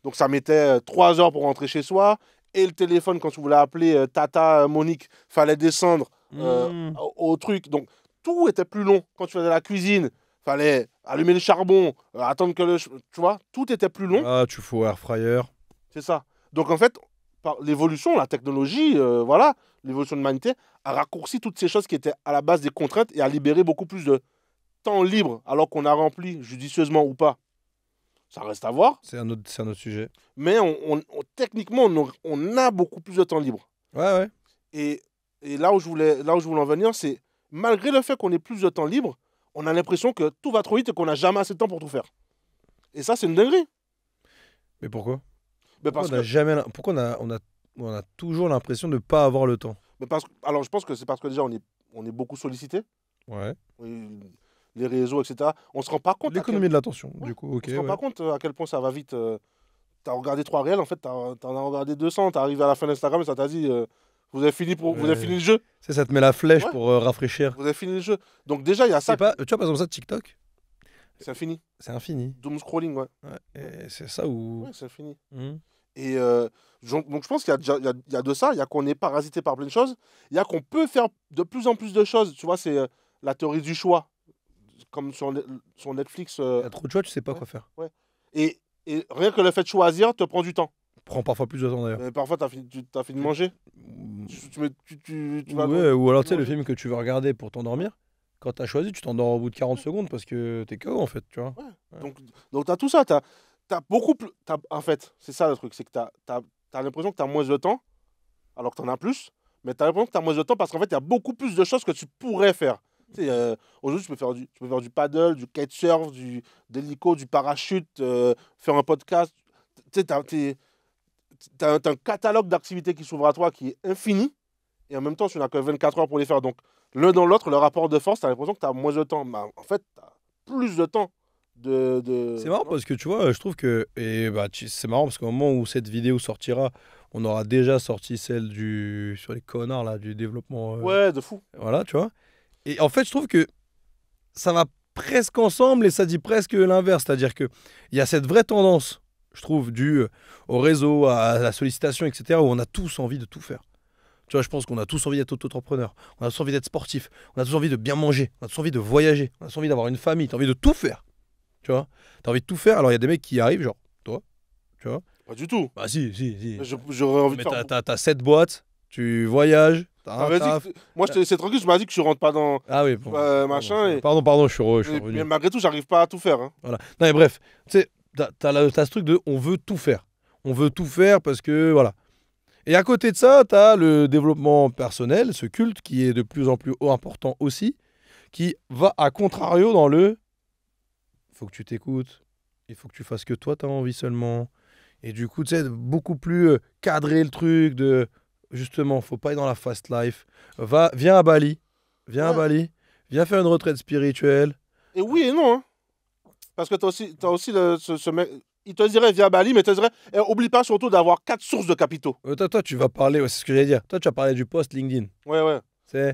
Donc ça mettait 3 heures pour rentrer chez soi. Et le téléphone, quand tu voulais appeler Tata, Monique, fallait descendre Mmh. au truc. Donc tout était plus long. Quand tu faisais la cuisine, fallait allumer le charbon, attendre que tu vois, tout était plus long. Ah, tu fous air fryer. C'est ça. Donc en fait, par l'évolution, la technologie, voilà, l'évolution de l'humanité a raccourci toutes ces choses qui étaient à la base des contraintes et a libéré beaucoup plus de temps libre, alors qu'on a rempli judicieusement ou pas. Ça reste à voir. C'est un autre sujet. Mais techniquement, on a beaucoup plus de temps libre. Ouais. Et là où je voulais en venir, c'est malgré le fait qu'on ait plus de temps libre, on a l'impression que tout va trop vite et qu'on n'a jamais assez de temps pour tout faire. Et ça, c'est une dinguerie. Mais pourquoi? Mais Pourquoi parce on a que, jamais... Pourquoi on a toujours l'impression de ne pas avoir le temps? alors, je pense que c'est parce que déjà, on est beaucoup sollicité. Ouais. Les réseaux, etc. On se rend pas compte. L'économie de l'attention, Ouais, du coup, ok. on se rend Ouais. pas compte à quel point ça va vite. T'as regardé 3 réels, en fait, t'en as regardé 200. T'es arrivé à la fin d'Instagram et ça t'a dit vous avez fini le jeu. Ça te met la flèche Ouais. pour rafraîchir. Vous avez fini le jeu. Donc, déjà, il y a ça. Tu vois, par exemple, ça, TikTok, C'est infini. c'est infini. Doom scrolling, ouais. Ouais. Et c'est ça où... Ouais, c'est infini. Mmh. Et donc, je pense qu'il y a, il y a de ça. Il y a qu'on est parasité par plein de choses. Il y a qu'on peut faire de plus en plus de choses. Tu vois, c'est la théorie du choix. Comme sur Netflix. Il y a trop de choix, tu sais pas ouais. quoi faire. Et rien que le fait de choisir te prend du temps. Prend parfois plus de temps d'ailleurs. Mais parfois, t'as fini de manger. Tu vas Ouais, ou alors tu sais, le manger. film que tu veux regarder pour t'endormir, quand t'as choisi, tu t'endors au bout de 40 secondes parce que t'es KO en fait, tu vois. Ouais. Donc, tu as tout ça. T'as beaucoup plus. En fait, c'est ça le truc. C'est que t'as l'impression que tu as moins de temps, alors que tu en as plus. Mais tu as l'impression que tu as moins de temps parce qu'en fait, il y a beaucoup plus de choses que tu pourrais faire. Tu sais, aujourd'hui, tu peux faire du paddle, du kitesurf, d'hélico, du parachute, faire un podcast. Tu sais, t'as un catalogue d'activités qui s'ouvre à toi qui est infini. Et en même temps, tu n'as que 24 heures pour les faire. Donc, l'un dans l'autre, le rapport de force, tu as l'impression que tu as moins de temps. Mais en fait, tu as plus de temps. C'est marrant parce que tu vois, je trouve que. Et bah, c'est marrant parce qu'au moment où cette vidéo sortira, on aura déjà sorti celle sur les connards là, du développement. Ouais, de fou. Voilà, tu vois. Et en fait, je trouve que ça va presque ensemble et ça dit presque l'inverse. C'est-à-dire qu'il y a cette vraie tendance, je trouve, due au réseau, à la sollicitation, etc., où on a tous envie de tout faire. Tu vois, je pense qu'on a tous envie d'être auto-entrepreneur, on a tous envie d'être sportif, on a tous envie de bien manger, on a tous envie de voyager, on a tous envie d'avoir une famille, tu as envie de tout faire. Tu vois, tu as envie de tout faire. Alors, il y a des mecs qui y arrivent, genre, toi, tu vois. Pas du tout. Bah, si. Mais j'aurais envie Mais de faire. t'as 7 boîtes, tu voyages, t'as un T'avais taf. dit moi, c'est tranquille, je m'as dit que je rentre pas dans Ah oui, bon, machin. pardon, je suis Mais revenu. malgré tout, j'arrive pas à tout faire. Hein. Voilà. Non, mais bref, tu sais, t'as ce truc de on veut tout faire. On veut tout faire parce que, voilà. Et à côté de ça, t'as le développement personnel, ce culte qui est de plus en plus important aussi, qui va à contrario dans le faut que tu t'écoutes, il faut que tu fasses que toi t'as envie seulement. Et du coup, tu sais, beaucoup plus cadrer le truc de justement, faut pas être dans la fast life. Viens à Bali, viens faire une retraite spirituelle. Et oui et non. Hein. Parce que t'as aussi ce mec. il te dirait viens à Bali, mais il te dirait oublie pas surtout d'avoir 4 sources de capitaux. Toi, tu vas parler, c'est ce que j'allais dire. Toi, tu vas parler du post LinkedIn. Ouais.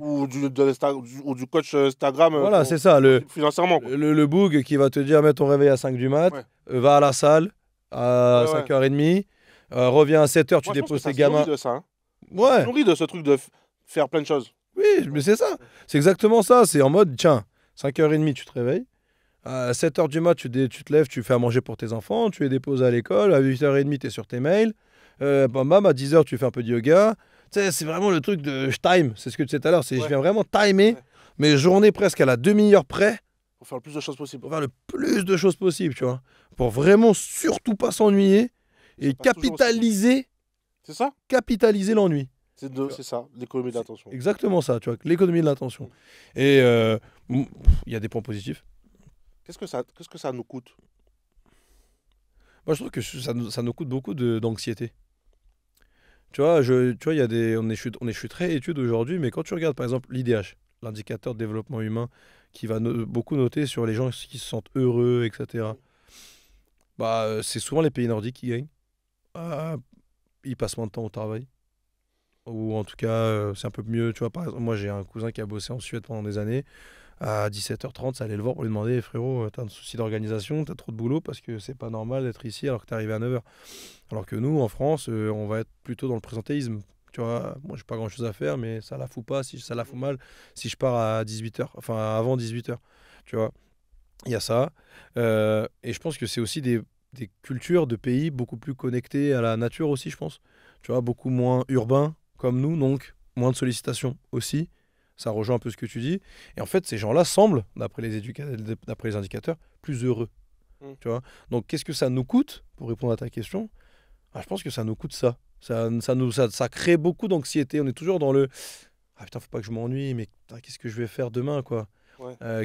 Ou du coach Instagram. Voilà, c'est ça. Financièrement. Le boug qui va te dire mets ton réveil à 5 du mat, va à la salle à 5h30, reviens à 7h, tu déposes tes gamins. De ça, hein. Ouais. Ça nourrit de ce truc de faire plein de choses. Oui, mais c'est ça. C'est exactement ça. C'est en mode, tiens, 5h30, tu te réveilles. À 7h du mat, tu te lèves, tu fais à manger pour tes enfants, tu les déposes à l'école. À 8h30, tu es sur tes mails. Bam, à 10h, tu fais un peu de yoga. Tu sais, c'est vraiment le truc de je time. C'est ce que tu disais tout à l'heure. Je viens vraiment timer mes journées presque à la demi-heure près. Pour faire le plus de choses possible. Pour faire le plus de choses possible, tu vois. Pour vraiment surtout pas s'ennuyer et capitaliser. C'est ça ? Capitaliser l'ennui. C'est ça, l'économie de l'attention. Exactement ça, tu vois, l'économie de l'attention. Et il y a des points positifs. Qu'est-ce que ça nous coûte ? Moi, je trouve que ça nous coûte beaucoup d'anxiété. Tu vois, il y a on est chuterait études aujourd'hui, mais quand tu regardes par exemple l'IDH, l'indicateur de développement humain, qui va beaucoup noter sur les gens qui se sentent heureux, etc. C'est souvent les pays nordiques qui gagnent. Ils passent moins de temps au travail. Ou en tout cas, c'est un peu mieux. Tu vois, par exemple, moi, j'ai un cousin qui a bossé en Suède pendant des années. À 17h30, ça allait le voir pour lui demander frérot, t'as un souci d'organisation, t'as trop de boulot parce que c'est pas normal d'être ici alors que t'es arrivé à 9h. Alors que nous, en France, on va être plutôt dans le présentéisme. Tu vois, moi, j'ai pas grand chose à faire, mais ça la fout pas, si ça la fout mal, si je pars à 18h, enfin avant 18h. Tu vois, il y a ça. Et je pense que c'est aussi des cultures de pays beaucoup plus connectés à la nature aussi, je pense. Tu vois, beaucoup moins urbains comme nous, donc moins de sollicitations aussi. Ça rejoint un peu ce que tu dis. Et en fait, ces gens-là semblent, d'après les indicateurs, plus heureux. Tu vois. Donc, qu'est-ce que ça nous coûte, pour répondre à ta question ? Je pense que ça nous coûte ça. Ça crée beaucoup d'anxiété. On est toujours dans le « Ah putain, faut pas que je m'ennuie, mais putain, qu'est-ce que je vais faire demain, quoi ?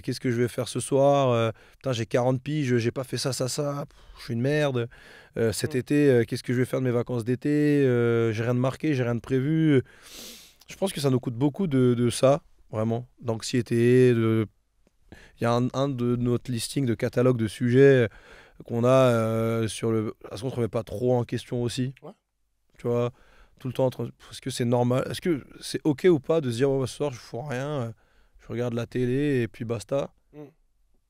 Qu'est-ce que je vais faire ce soir ? Putain, j'ai 40 piges, j'ai pas fait ça. Je suis une merde. Cet été, qu'est-ce que je vais faire de mes vacances d'été ? J'ai rien de marqué, j'ai rien de prévu. » Je pense que ça nous coûte beaucoup de ça, vraiment, d'anxiété. Il y a un de notre listing de catalogue de sujets qu'on a sur le... Est-ce qu'on ne se remet pas trop en question aussi ? Tu vois, tout le temps, est-ce que c'est normal ? Est-ce que c'est OK ou pas de se dire ce soir, je ne fous rien, je regarde la télé et puis basta ?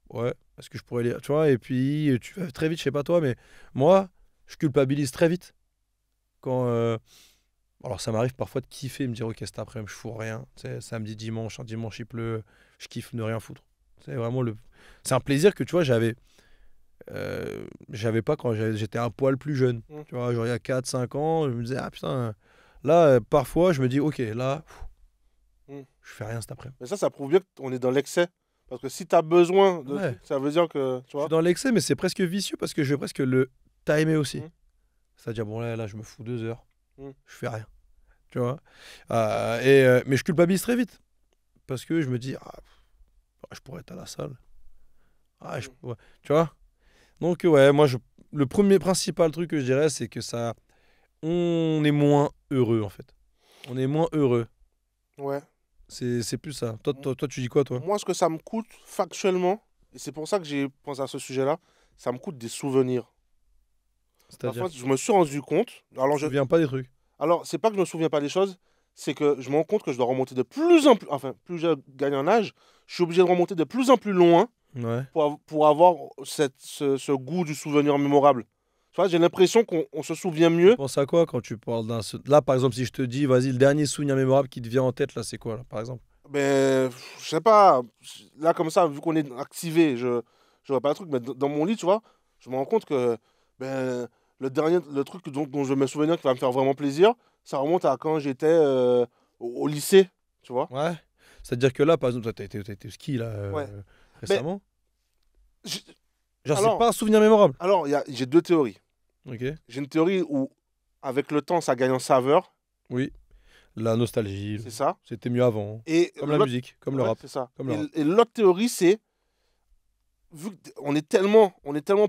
Ouais, est-ce que je pourrais lire ? Tu vois, et puis tu vas très vite, je sais pas toi, mais moi, je culpabilise très vite quand... Alors ça m'arrive parfois de kiffer, me dire ok cet après-midi je fous rien, tu sais, samedi, dimanche, un dimanche il pleut, je kiffe ne rien foutre. C'est vraiment c'est un plaisir que tu vois j'avais pas quand j'étais un poil plus jeune. Tu vois, genre il y a 4-5 ans, je me disais ah putain, là parfois je me dis ok là, je fais rien cet après-midi. Mais ça prouve bien qu'on est dans l'excès. Parce que si tu as besoin de trucs, ça veut dire que tu vois. Je suis dans l'excès, mais c'est presque vicieux parce que je vais presque le timer aussi. C'est-à-dire bon là je me fous 2 heures. Je fais rien, tu vois. Mais je culpabilise très vite parce que je me dis je pourrais être à la salle. Tu vois. Donc ouais, moi le premier principal truc que je dirais c'est que on est moins heureux en fait. On est moins heureux. Ouais. C'est plus ça. Toi tu dis quoi toi ? Moi ce que ça me coûte factuellement, et c'est pour ça que j'ai pensé à ce sujet-là, ça me coûte des souvenirs. C'est-à-dire je me suis rendu compte. Alors, je ne me souviens pas des trucs. Alors, c'est pas que je me souviens pas des choses, c'est que je me rends compte que je dois remonter de plus en plus. Enfin, plus je gagne en âge, je suis obligé de remonter de plus en plus loin pour avoir ce goût du souvenir mémorable. Tu vois, j'ai l'impression qu'on se souvient mieux. Tu penses à quoi quand tu parles d'un... Là, par exemple, si je te dis, vas-y, le dernier souvenir mémorable qui te vient en tête, là, c'est quoi, là, par exemple ? Ben, je sais pas. Là, comme ça, vu qu'on est activé, je vois pas le truc. Mais dans mon lit, tu vois, je me rends compte que le truc dont je vais me souvenir qui va me faire vraiment plaisir, ça remonte à quand j'étais au lycée, tu vois. Ouais. C'est-à-dire que là, par exemple, toi, t'as été au ski, là, récemment. Genre, c'est pas un souvenir mémorable. Alors, j'ai 2 théories. Ok. J'ai une théorie où, avec le temps, ça gagne en saveur. Oui. La nostalgie. C'est ça. C'était mieux avant. Comme la musique, comme le rap. C'est ça. Comme le rap. Et l'autre théorie, c'est vu qu'on est tellement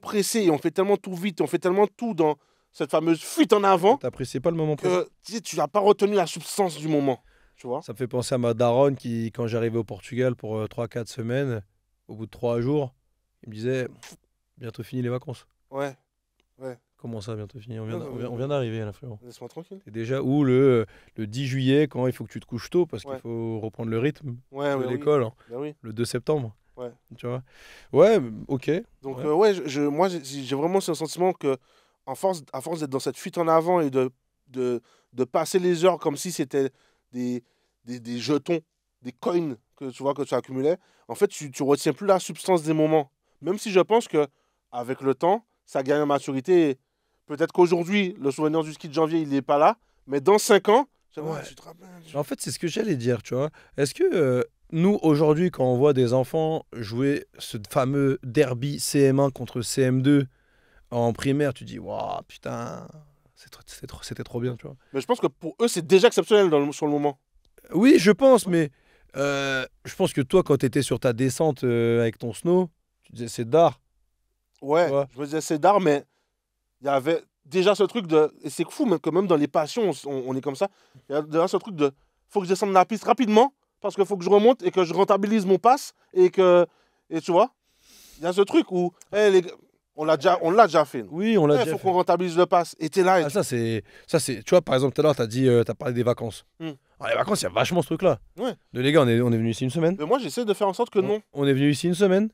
pressé et on fait tellement tout vite, on fait tellement tout dans cette fameuse fuite en avant. T'apprécies pas le moment présent. Tu n'as pas retenu la substance du moment. Tu vois. Ça me fait penser à ma daronne qui, quand j'arrivais au Portugal pour 3-4 semaines, au bout de 3 jours, il me disait bientôt fini les vacances. Ouais. Ouais. Comment ça, bientôt fini? On Non, on vient d'arriver, là, frérot. Laisse-moi tranquille. Et déjà, ou le 10 juillet, quand il faut que tu te couches tôt, parce qu'il Ouais. faut reprendre le rythme Ouais, de ouais, oui. l'école, hein, Bah oui. le 2 septembre. Ouais. Tu vois? Ouais, ok. Donc, Ouais. ouais, moi, j'ai vraiment ce sentiment que, à force d'être dans cette fuite en avant et de passer les heures comme si c'était des jetons, des coins que tu vois que tu accumulais, en fait, tu retiens plus la substance des moments. Même si je pense que avec le temps, ça gagne en maturité. Peut-être qu'aujourd'hui, le souvenir du ski de janvier, il n'est pas là, mais dans 5 ans, Ouais. tu te rappelles. En fait, c'est ce que j'allais dire, tu vois. Est-ce que nous, aujourd'hui, quand on voit des enfants jouer ce fameux derby CM1 contre CM2 en primaire, tu dis, waouh, putain, c'était trop bien, tu vois. Mais je pense que pour eux, c'est déjà exceptionnel sur le moment. Oui, je pense, mais je pense que toi, quand tu étais sur ta descente avec ton snow, tu disais, c'est d'art. Ouais, Ouais. je me disais c'est d'art, mais il y avait déjà ce truc de. Et c'est fou, mais que même dans les passions, on est comme ça. Il y a déjà ce truc de. Faut que je descende la piste rapidement, parce qu'il faut que je remonte et que je rentabilise mon pass. Et tu vois, il y a ce truc où. Les gars, on l'a déjà fait. Nous. Oui, on l'a Il déjà faut fait. qu'on rentabilise le pass. Et t'es là. Et Ah, ça, c'est. Tu vois, par exemple, tout à l'heure, t'as parlé des vacances. Hmm. Alors, les vacances, il y a vachement ce truc-là. Ouais. Les gars, on est venu ici une semaine. Mais moi, j'essaie de faire en sorte que non. On est venu ici une semaine.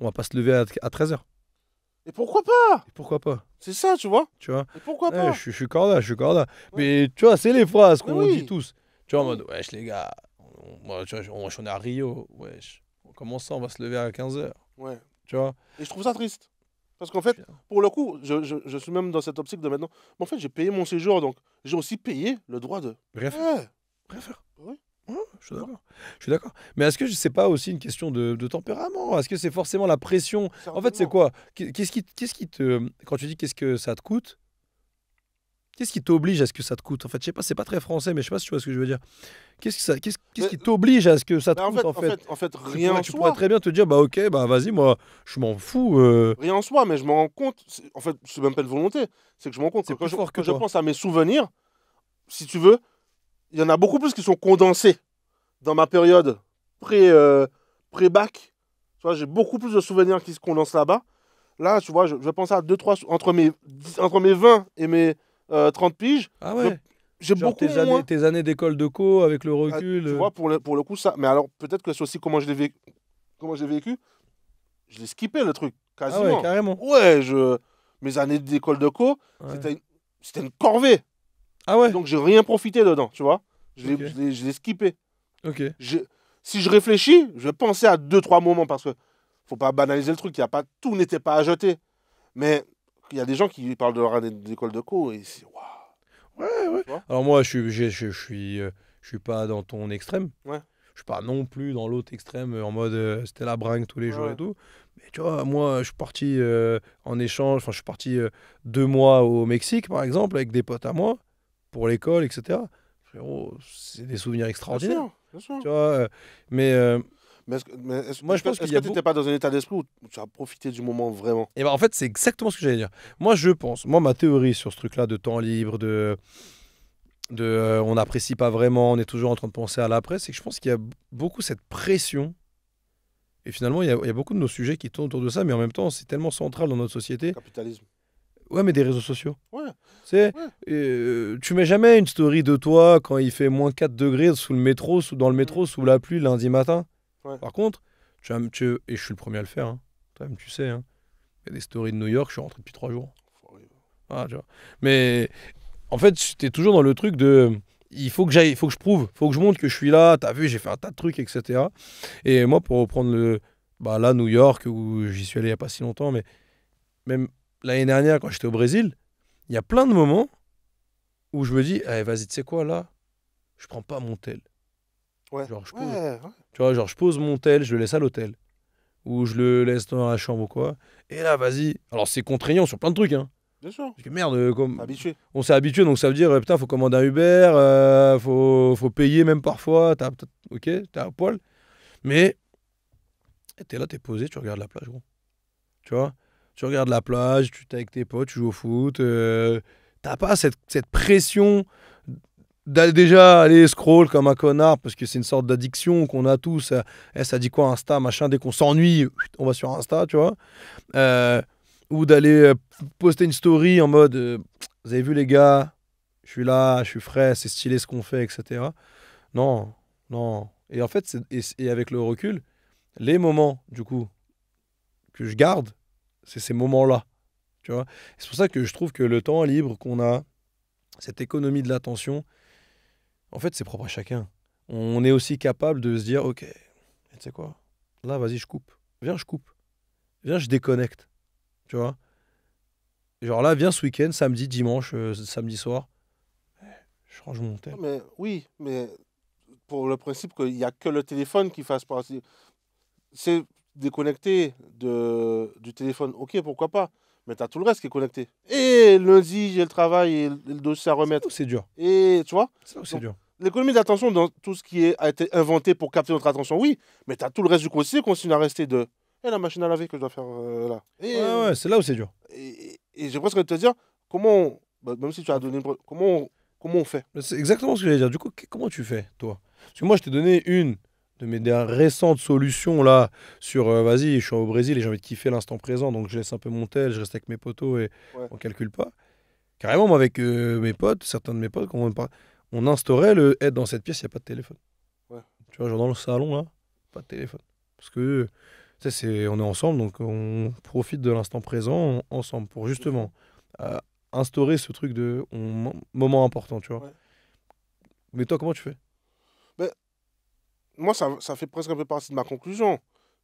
On va pas se lever à 13h. Et pourquoi pas? Pourquoi pas? C'est ça, tu vois. Tu vois? Et pourquoi Ouais, pas? je suis corda. Ouais. Mais tu vois, c'est les phrases qu'on Mais oui. dit tous. Tu vois, en Oui. mode, wesh, les gars, moi, tu vois, on est à Rio. Wesh, comment ça, on va se lever à 15h? Ouais. Tu vois? Et je trouve ça triste. Parce qu'en fait, pour le coup, je suis même dans cette optique de maintenant. Mais en fait, j'ai payé mon séjour, donc j'ai aussi payé le droit de. Rien faire. Ouais. Rien faire. Oui. Ouais, je suis d'accord. Je suis d'accord. Mais est-ce que c'est pas aussi une question de tempérament? Est-ce que c'est forcément la pression? En fait, c'est Certainement. quoi? Qu'est-ce qui te. Quand tu dis qu'est-ce que ça te coûte, qu'est-ce qui t'oblige à ce que ça te coûte? En fait, je sais pas, c'est pas très français, mais je sais pas si tu vois ce que je veux dire. Qu'est-ce Mais- qui t'oblige à ce que ça te Mais en coûte, fait, en fait, rien en Tu pourrais soi. très bien te dire, bah ok, bah vas-y, moi, je m'en fous. Rien en soi, mais je me rends compte. En fait, c'est même pas une volonté. C'est que je me rends compte C'est que plus fort que quand je toi. pense à mes souvenirs, si tu veux, il y en a beaucoup plus qui sont condensés dans ma période pré-bac. Tu vois, j'ai beaucoup plus de souvenirs qui se condensent là-bas. Là, tu vois, je pense à 2-3 entre mes 20 et mes 30 piges. Ah ouais. J'ai Genre beaucoup moins. tes années d'école de co avec le Ah, recul. tu vois, pour le coup, ça. Mais alors, peut-être que c'est aussi comment je l'ai vécu. Comment je l'ai vécu. Je l'ai skippé le truc, Ah ouais, quasiment. carrément. Ouais, mes années d'école de co, Ouais. c'était une corvée. Ah ouais. Donc, j'ai rien profité dedans, tu vois. Ok. Je l'ai skippé. Ok. Si je réfléchis, je vais penser à 2-3 moments parce que faut pas banaliser le truc. Tout n'était pas à jeter. Mais il y a des gens qui parlent de leur année d'école de co et c'est waouh. Ouais, ouais. Tu vois. Alors moi, je suis pas dans ton extrême. Ouais. Je suis pas non plus dans l'autre extrême en mode c'était la bringue tous les Ouais, jours ouais. et tout. Mais tu vois, moi, je suis parti en échange. Enfin, je suis parti 2 mois au Mexique, par exemple, avec des potes à moi pour l'école, etc. Frérot, c'est des souvenirs Bien extraordinaires. sûr, bien sûr. Tu vois, mais Mais moi, je pense est-ce qu'il y que a tu n'étais pas dans un état d'esprit où tu as profité du moment vraiment? et ben en fait, c'est exactement ce que j'allais dire. Moi, je pense, ma théorie sur ce truc-là de temps libre, on n'apprécie pas vraiment, on est toujours en train de penser à l'après, c'est que je pense qu'il y a beaucoup cette pression. Et finalement, il y a beaucoup de nos sujets qui tournent autour de ça, mais en même temps, c'est tellement central dans notre société. Capitalisme. Ouais, mais des réseaux sociaux. Ouais. C'est, Ouais. tu mets jamais une story de toi quand il fait moins 4 degrés sous le métro, dans le métro, sous la pluie lundi matin. Ouais. Par contre, et je suis le premier à le faire, hein. Toi-même, tu sais, hein. Il y a des stories de New York, je suis rentré depuis 3 jours. Ah, tu vois. Mais en fait, j'étais toujours dans le truc de il faut que j'aille, il faut que je prouve, il faut que je montre que je suis là, t'as vu, j'ai fait un tas de trucs, etc. Et moi, pour reprendre là, New York, où j'y suis allé il n'y a pas si longtemps, mais même l'année dernière, quand j'étais au Brésil, il y a plein de moments où je me dis, allez, vas-y, tu sais quoi, là, je prends pas mon tel. Ouais. Genre, je pose, Ouais. tu vois, genre, je pose mon tel, je le laisse à l'hôtel. Ou je le laisse dans la chambre ou quoi. Et là, vas-y. Alors, c'est contraignant sur plein de trucs, hein. Bien sûr. Parce que merde, Habitué. on s'est habitué, donc ça veut dire, putain, faut commander un Uber, faut payer même parfois, ok, t'es à poil. Mais t'es là, t'es posé, tu regardes la plage, gros. Tu vois, tu regardes la plage, tu es avec tes potes, tu joues au foot. T'as pas cette pression d'aller déjà aller scroll comme un connard, parce que c'est une sorte d'addiction qu'on a tous. Ça dit quoi, Insta, machin, dès qu'on s'ennuie, on va sur Insta, tu vois. ou d'aller poster une story en mode vous avez vu les gars, je suis là, je suis frais, c'est stylé ce qu'on fait, etc. Non, non. Et en fait, et avec le recul, les moments, du coup, que je garde, c'est ces moments-là. Tu vois, c'est pour ça que je trouve que le temps libre qu'on a, cette économie de l'attention, en fait, c'est propre à chacun. On est aussi capable de se dire, ok, tu sais quoi, là, vas-y, je coupe. Viens, je coupe. Viens, je déconnecte. Tu vois, genre là, viens ce week-end, samedi, dimanche, samedi soir, je range mon tel. Mais oui, mais pour le principe qu'il n'y a que le téléphone qui fasse partie. C'est déconnecté du téléphone, ok, pourquoi pas. Mais tu as tout le reste qui est connecté. Et lundi, j'ai le travail et le dossier à remettre. C'est dur. Et tu vois, C'est dur. l'économie d'attention dans tout ce qui a été inventé pour capter notre attention, oui. Mais tu as tout le reste du quotidien qui continue à rester de. Et la machine à laver que je dois faire là. Et, Ouais, c'est là où c'est dur. Et j'ai presque envie de te dire, même si tu as donné comment on fait. C'est exactement ce que j'allais dire. Du coup, comment tu fais, toi? Parce que moi, je t'ai donné une de mes récentes solutions là sur vas-y, je suis au Brésil et j'ai envie de kiffer l'instant présent, donc je laisse un peu mon tel, je reste avec mes potos et on calcule pas. Carrément, moi, avec mes potes, certains de mes potes, quand on instaurait le être dans cette pièce, il n'y a pas de téléphone. Ouais. Tu vois, genre dans le salon là, pas de téléphone. Parce que on est ensemble, donc on profite de l'instant présent ensemble pour justement instaurer ce truc de moment important, tu vois. Ouais. Mais toi, comment tu fais? Moi, ça fait presque un peu partie de ma conclusion.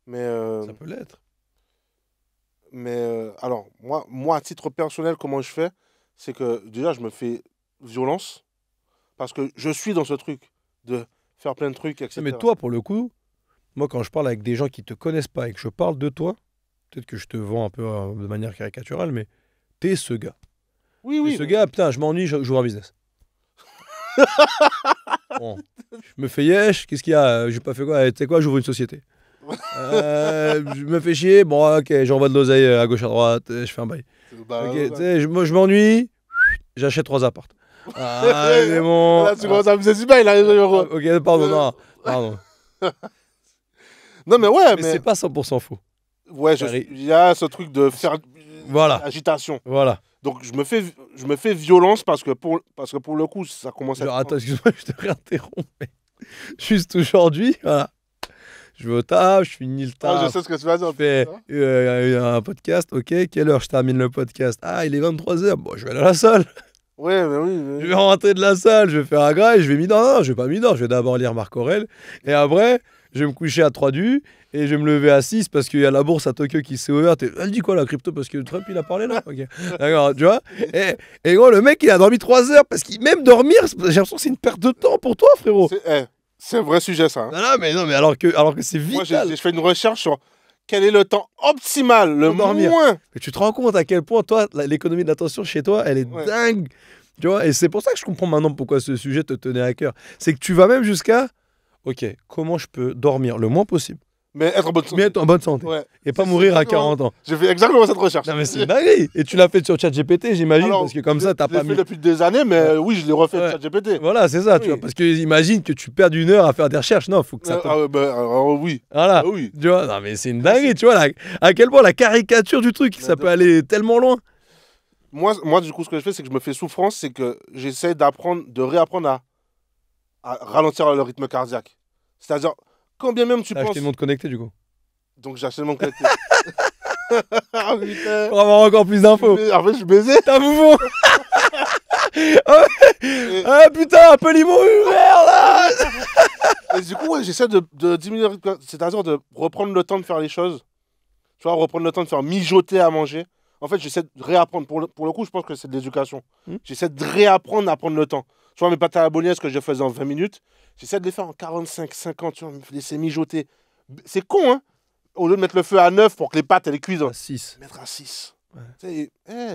Mais, Ça peut l'être. Mais alors, moi, à titre personnel, comment je fais? C'est que déjà, je me fais violence. Parce que je suis dans ce truc de faire plein de trucs, etc. Mais toi, pour le coup, moi, quand je parle avec des gens qui te connaissent pas et que je parle de toi, peut-être que je te vends un peu de manière caricaturale, mais t'es ce gars. Oui. Ce gars, putain, je m'ennuie, je joue un business. Bon, je me fais yesh, qu'est-ce qu'il y a? J'ai pas fait quoi? Tu sais quoi, j'ouvre une société. Je me fais chier, bon, ok, j'envoie de l'oseille à gauche à droite, je fais un bail. Ok, tu sais, je m'ennuie, j'achète 3 apparts. Ah, c'est bon. Là, tu commences à me faire du bail, là. Ok, pardon, non, pardon. Non, mais ouais, Mais c'est pas 100% faux. Ouais, il y a ce truc de faire voilà. agitation. Voilà. Donc je me fais violence parce que pour le coup, ça commence à être... Attends, excuse-moi, je te réinterromps. Mais juste aujourd'hui, voilà. Je vais au taf, je finis le taf. je sais ce que tu vas dire. Je fais un podcast, ok. Quelle heure je termine le podcast? Ah, il est 23h. Bon, je vais aller à la salle. Ouais, mais oui. Mais... Je vais rentrer de la salle, je vais faire un gras et je vais m'y Non, je vais pas m'y Je vais d'abord lire Marc Aurèle. Et après, je vais me coucher à 3 du et je vais me lever à 6 parce qu'il y a la bourse à Tokyo qui s'est ouverte. Elle dit quoi la crypto? Parce que Trump il a parlé là. Ok. D'accord, tu vois. Et gros, le mec il a dormi 3 heures parce qu'il même dormir, j'ai l'impression que c'est une perte de temps pour toi, frérot. C'est un vrai sujet ça. Hein. Non, mais alors que c'est vital. Moi j'ai fait une recherche sur quel est le temps optimal, le dormir. moins. Mais tu te rends compte à quel point toi l'économie de l'attention chez toi elle est dingue. Tu vois, et c'est pour ça que je comprends maintenant pourquoi ce sujet te tenait à cœur. C'est que tu vas même jusqu'à, ok, comment je peux dormir le moins possible, mais être en bonne santé. Ouais. Et pas mourir à 40 ans. J'ai fait exactement cette recherche. Non mais c'est dingue. Et tu l'as fait sur ChatGPT, j'imagine, parce que comme ça, t'as pas mis... Je l'ai fait depuis des années, mais oui, je l'ai refait sur ChatGPT. Voilà, c'est ça, tu vois, parce que imagine que tu perds 1 heure à faire des recherches. Non, faut que ça... oui. Voilà, oui. Tu vois, non mais c'est une dinguerie, tu vois, à quel point la caricature du truc, ça peut aller tellement loin. Moi, du coup, ce que je fais, c'est que je me fais souffrance, c'est que j'essaie de réapprendre à ralentir le rythme cardiaque. C'est-à-dire, quand bien même tu penses... T'as acheté une montre connectée, du coup. Donc, j'ai acheté une montre connectée. Pour avoir encore plus d'infos. En fait, je suis baisé. T'as mouvement. Ah putain, un peu limon ouvert, là. Et du coup, ouais, j'essaie de diminuer le rythme, c'est-à-dire de reprendre le temps de faire les choses. Tu vois, reprendre le temps de faire mijoter à manger. En fait, j'essaie de réapprendre. Pour le coup, je pense que c'est de l'éducation. J'essaie de réapprendre à prendre le temps. Tu vois, mes pâtes à la bolognaise que je faisais en 20 minutes, j'essaie de les faire en 45, 50, tu vois, me laisser mijoter. C'est con, hein? Au lieu de mettre le feu à 9 pour que les pâtes, elles cuisent. À 6. Mettre à 6. Ouais.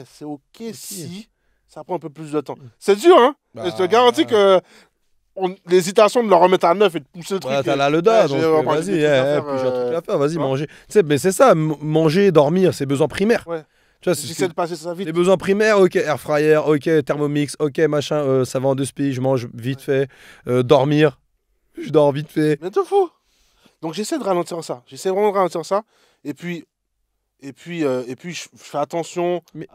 C'est ok si ça prend un peu plus de temps. C'est dur, hein? Et je te garantis que l'hésitation de le remettre à 9 et de pousser le truc. T'as là le dos, donc vas-y, puis j'ai un truc à faire, vas-y, manger. Tu sais, mais c'est ça, manger, dormir, c'est besoin primaire. Ouais. J'essaie de passer ça vite. Les besoins primaires, ok, air fryer, ok, thermomix, ok, machin, ça va en 2 spies, je mange vite fait. Dormir, je dors vite fait. Mais t'es fou. Donc j'essaie de ralentir ça. J'essaie vraiment de ralentir ça. Et puis je fais attention. Mais...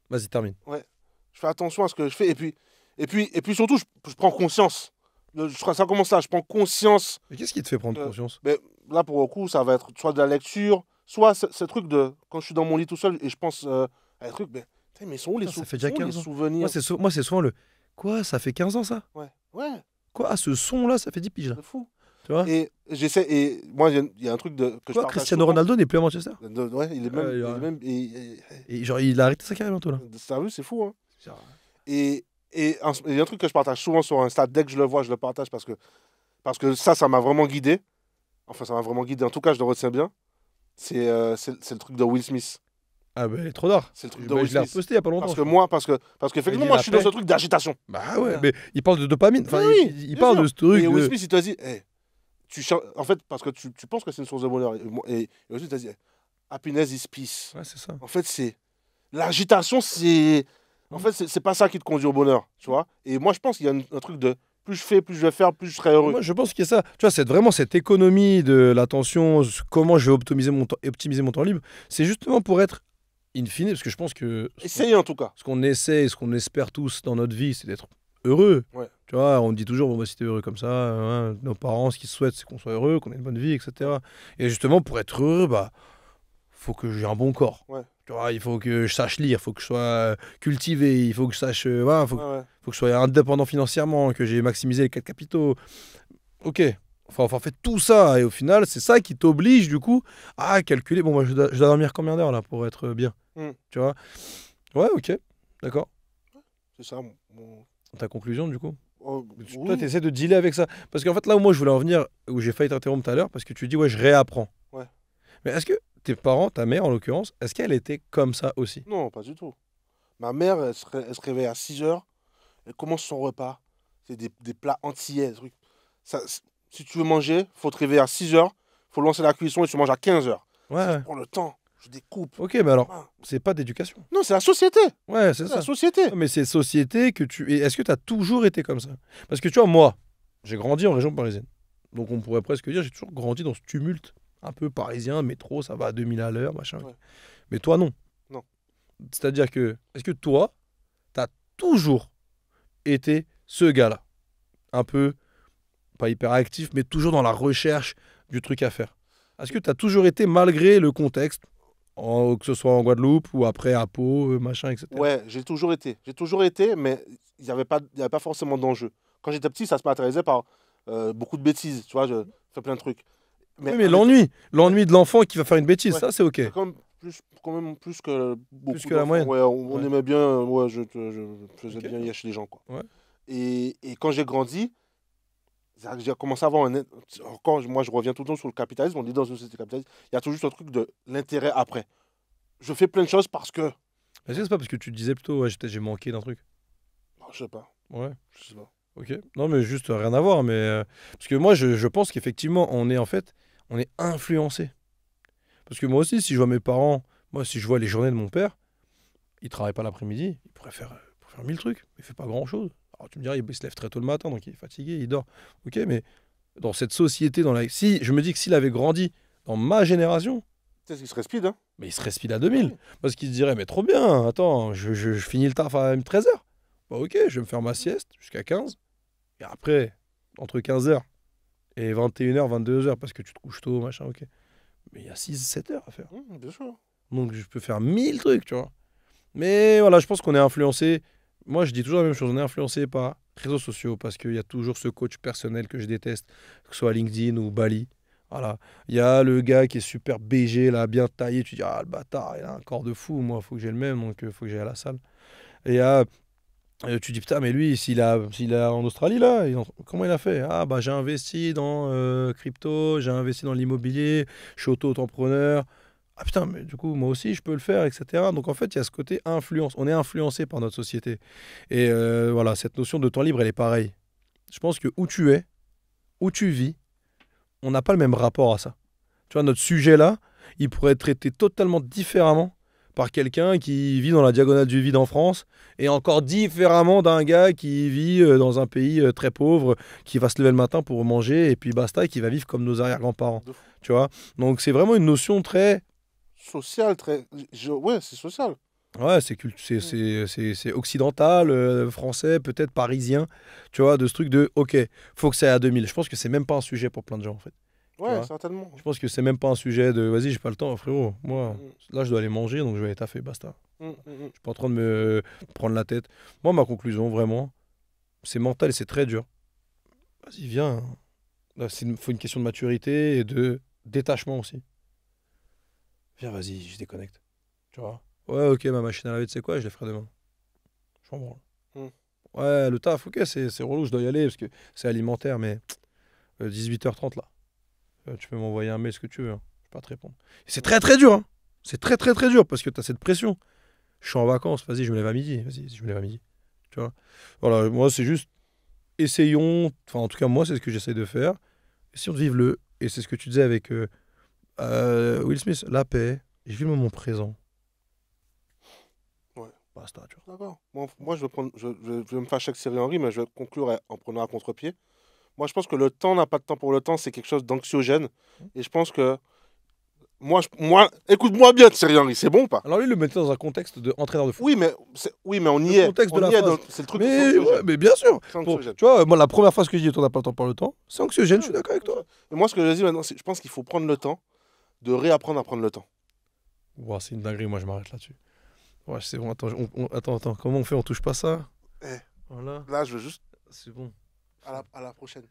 Vas-y, termine. Ouais. Je fais attention à ce que je fais. Et puis surtout, je prends conscience. Ça commence là, je prends conscience. Mais qu'est-ce qui te fait prendre conscience? Là, pour le coup, ça va être soit de la lecture, soit ce truc de. Quand je suis dans mon lit tout seul et je pense à des trucs, mais ils sont où les souvenirs? Moi, c'est souvent le. Quoi, ça fait 15 ans ça? Ouais. Quoi, ce son-là, ça fait 10 piges là. C'est fou. Tu vois? Et j'essaie. Et moi, il y a un truc que je partage. Cristiano Ronaldo n'est plus à Manchester? Ouais, il est même. Et genre, il a arrêté sa carrière bientôt là. T'as vu, c'est fou, hein. Et il y a un truc que je partage souvent sur Insta. Dès que je le vois, je le partage parce que ça m'a vraiment guidé. Enfin, ça m'a vraiment guidé. En tout cas, je le retiens bien. C'est le truc de Will Smith. Ah ben, il est trop tard. C'est le truc de Will Smith. Je l'ai reposté il y a pas longtemps. Parce que effectivement, moi, je suis dans ce truc d'agitation. Bah ouais, mais il parle de dopamine. Enfin, oui, il parle de ce truc. Et Will Smith, il te dit, en fait, parce que tu penses que c'est une source de bonheur. Et Will Smith, il te dit, happiness is peace. Ouais, c'est ça. En fait, c'est l'agitation, c'est. En fait, c'est pas ça qui te conduit au bonheur, tu vois. Et moi, je pense qu'il y a un truc de plus je fais, plus je vais faire, plus je serai heureux. Moi, je pense qu'il y a ça. Tu vois, c'est vraiment cette économie de l'attention, comment je vais optimiser mon temps libre. C'est justement pour être in fine, parce que je pense que. Essayez en tout cas. Ce qu'on essaie, ce qu'on espère tous dans notre vie, c'est d'être heureux. Ouais. Tu vois, on dit toujours, bon, bah, si t'es heureux comme ça, hein, nos parents, ce qu'ils souhaitent, c'est qu'on soit heureux, qu'on ait une bonne vie, etc. Et justement, pour être heureux, bah, faut que j'ai un bon corps. Ouais. Tu vois, il faut que je sache lire, il faut que je sois cultivé, il faut que je sache, faut que je sois indépendant financièrement, que j'ai maximisé les 4 capitaux. Ok, faut avoir fait tout ça, et au final, c'est ça qui t'oblige, du coup, à calculer, bon, moi, je dois dormir combien d'heures, là, pour être bien. Tu vois. Ouais, ok, d'accord. C'est ça, ta conclusion, du coup. Oui. Toi, tu essaies de dealer avec ça. Parce qu'en fait, là où moi, je voulais en venir, où j'ai failli t'interrompre tout à l'heure, parce que tu dis, ouais, je réapprends. Ouais. Mais est-ce que tes parents, ta mère en l'occurrence, est-ce qu'elle était comme ça aussi? Non, pas du tout. Ma mère, elle se réveille à 6h, elle commence son repas. C'est des plats antillais. Si tu veux manger, faut te réveiller à 6h, faut lancer la cuisson et tu manges à 15h. Ouais. Je prends le temps, je découpe. Ok, mais alors, c'est pas d'éducation. Non, c'est la société. Ouais, c'est ça. La société. Non, mais c'est société que tu. Et est-ce que tu as toujours été comme ça? Parce que tu vois, moi, j'ai grandi en région parisienne. Donc on pourrait presque dire, j'ai toujours grandi dans ce tumulte un peu parisien, métro, ça va à 2000 à l'heure, machin. Ouais. Mais toi, non. Non. C'est-à-dire que, est-ce que toi, tu as toujours été ce gars-là? Un peu, pas hyper actif, mais toujours dans la recherche du truc à faire. Est-ce que tu as toujours été, malgré le contexte, que ce soit en Guadeloupe ou après à Pau, machin, etc. Ouais, j'ai toujours été. J'ai toujours été, mais il n'y avait pas forcément d'enjeu. Quand j'étais petit, ça se matérialisait par beaucoup de bêtises. Tu vois, je fais plein de trucs. Mais l'ennui de l'enfant qui va faire une bêtise, ça c'est ok. C'est quand même plus que beaucoup. Plus que la moyenne. Ouais, on aimait bien. Ouais, je faisais bien yèche les gens, quoi. Ouais. Et quand j'ai grandi, j'ai commencé à avoir encore, moi je reviens tout le temps sur le capitalisme, on est dans une société capitaliste, il y a toujours ce truc de l'intérêt après. Je fais plein de choses parce que... Est-ce que c'est pas parce que tu te disais plutôt, ouais, j'ai manqué d'un truc? Je sais pas. Ouais. Je sais pas. Ok. Non mais juste rien à voir, mais... Parce que moi je pense qu'effectivement on est influencé. Parce que moi aussi, si je vois mes parents, si je vois les journées de mon père, il travaille pas l'après-midi, il pourrait faire 1000 trucs, mais il fait pas grand-chose. Alors tu me diras, il se lève très tôt le matin, donc il est fatigué, il dort. Ok, mais dans cette société, je me dis que s'il avait grandi dans ma génération... Peut-être qu'il serait speed, hein. Mais il serait speed à 2000. Oui. Parce qu'il se dirait, mais trop bien, attends, je finis le taf à 13h. Bah ok, je vais me faire ma sieste jusqu'à 15. Et après, entre 15h et 21h, 22h, parce que tu te couches tôt, machin, ok. Mais il y a 6-7 heures à faire. Bien sûr. Donc je peux faire 1000 trucs, tu vois. Mais voilà, je pense qu'on est influencé. Moi, je dis toujours la même chose. On est influencé par réseaux sociaux parce qu'il y a toujours ce coach personnel que je déteste, que ce soit LinkedIn ou Bali. Voilà. Il y a le gars qui est super BG, là, bien taillé. Tu dis, ah, le bâtard, il a un corps de fou. Moi, il faut que j'ai le même, donc il faut que j'aille à la salle. Et tu dis, putain, mais lui, s'il est en Australie, là, comment il a fait? Ah, bah, j'ai investi dans crypto, j'ai investi dans l'immobilier, je suis auto-entrepreneur. Ah putain, mais du coup, moi aussi, je peux le faire, etc. Donc en fait, il y a ce côté influence. On est influencé par notre société. Et voilà, cette notion de temps libre, elle est pareille. Je pense que où tu es, où tu vis, on n'a pas le même rapport à ça. Tu vois, notre sujet là, il pourrait être traité totalement différemment par quelqu'un qui vit dans la diagonale du vide en France et encore différemment d'un gars qui vit dans un pays très pauvre, qui va se lever le matin pour manger et puis basta, et qui va vivre comme nos arrière-grands-parents. Tu vois. Donc c'est vraiment une notion très Social, très. Ouais, c'est social. Ouais, c'est occidental, français, peut-être parisien, tu vois, de ce truc de, ok, faut que ça aille à 2000. Je pense que c'est même pas un sujet pour plein de gens, en fait. Tu Ouais, vois. certainement. Je pense que c'est même pas un sujet de, vas-y, j'ai pas le temps, frérot. Moi, Mm, là, je dois aller manger, donc je vais aller taffer, basta. mm, Je suis pas en train de me prendre la tête. Moi, ma conclusion, vraiment, c'est mental et c'est très dur. Vas-y, viens. Là, faut une question de maturité et de détachement aussi. Viens, vas-y, je déconnecte. Tu vois. Ouais, ok, ma machine à laver, tu sais quoi, je les ferai demain. Je m'en branle. mm. Ouais, le taf, ok, c'est relou, je dois y aller parce que c'est alimentaire, mais 18h30 là. Tu peux m'envoyer un mail, ce que tu veux. Hein. Je vais pas te répondre. Et c'est très très dur, hein. C'est très très très dur parce que tu as cette pression. Je suis en vacances, vas-y, je me lève à midi. Vas-y, je me lève à midi. Tu vois. Voilà, moi, c'est juste essayons, enfin, en tout cas, moi, c'est ce que j'essaie de faire. Essayons de vivre le. Et c'est ce que tu disais avec Will Smith, la paix. Je vis le moment présent. Ouais. Basta, tu vois. D'accord. Moi, je vais prendre, je vais me fâcher avec Thierry Henry, mais je vais conclure en prenant à contre-pied. Moi, je pense que le temps n'a pas de temps pour le temps, c'est quelque chose d'anxiogène. Et je pense que moi, écoute-moi bien, Thierry Henry, c'est bon ou pas? Alors lui, il le mettait dans un contexte de entraîneur de foot. Oui, mais on y Le est. contexte de On la y est phrase. c'est le truc. Mais, C'est ouais, mais bien sûr. C'est anxiogène. Tu vois, moi, la première phrase que je dis, on n'a pas le temps par le temps, c'est anxiogène, je suis d'accord avec toi. Et moi, ce que je dis maintenant, je pense qu'il faut prendre le temps de réapprendre à prendre le temps. Ouah, c'est une dinguerie, moi, je m'arrête là-dessus. Ouais, c'est bon, attends, attends, comment on fait? On touche pas ça? Eh, Voilà, là, je veux juste c'est bon. à la prochaine.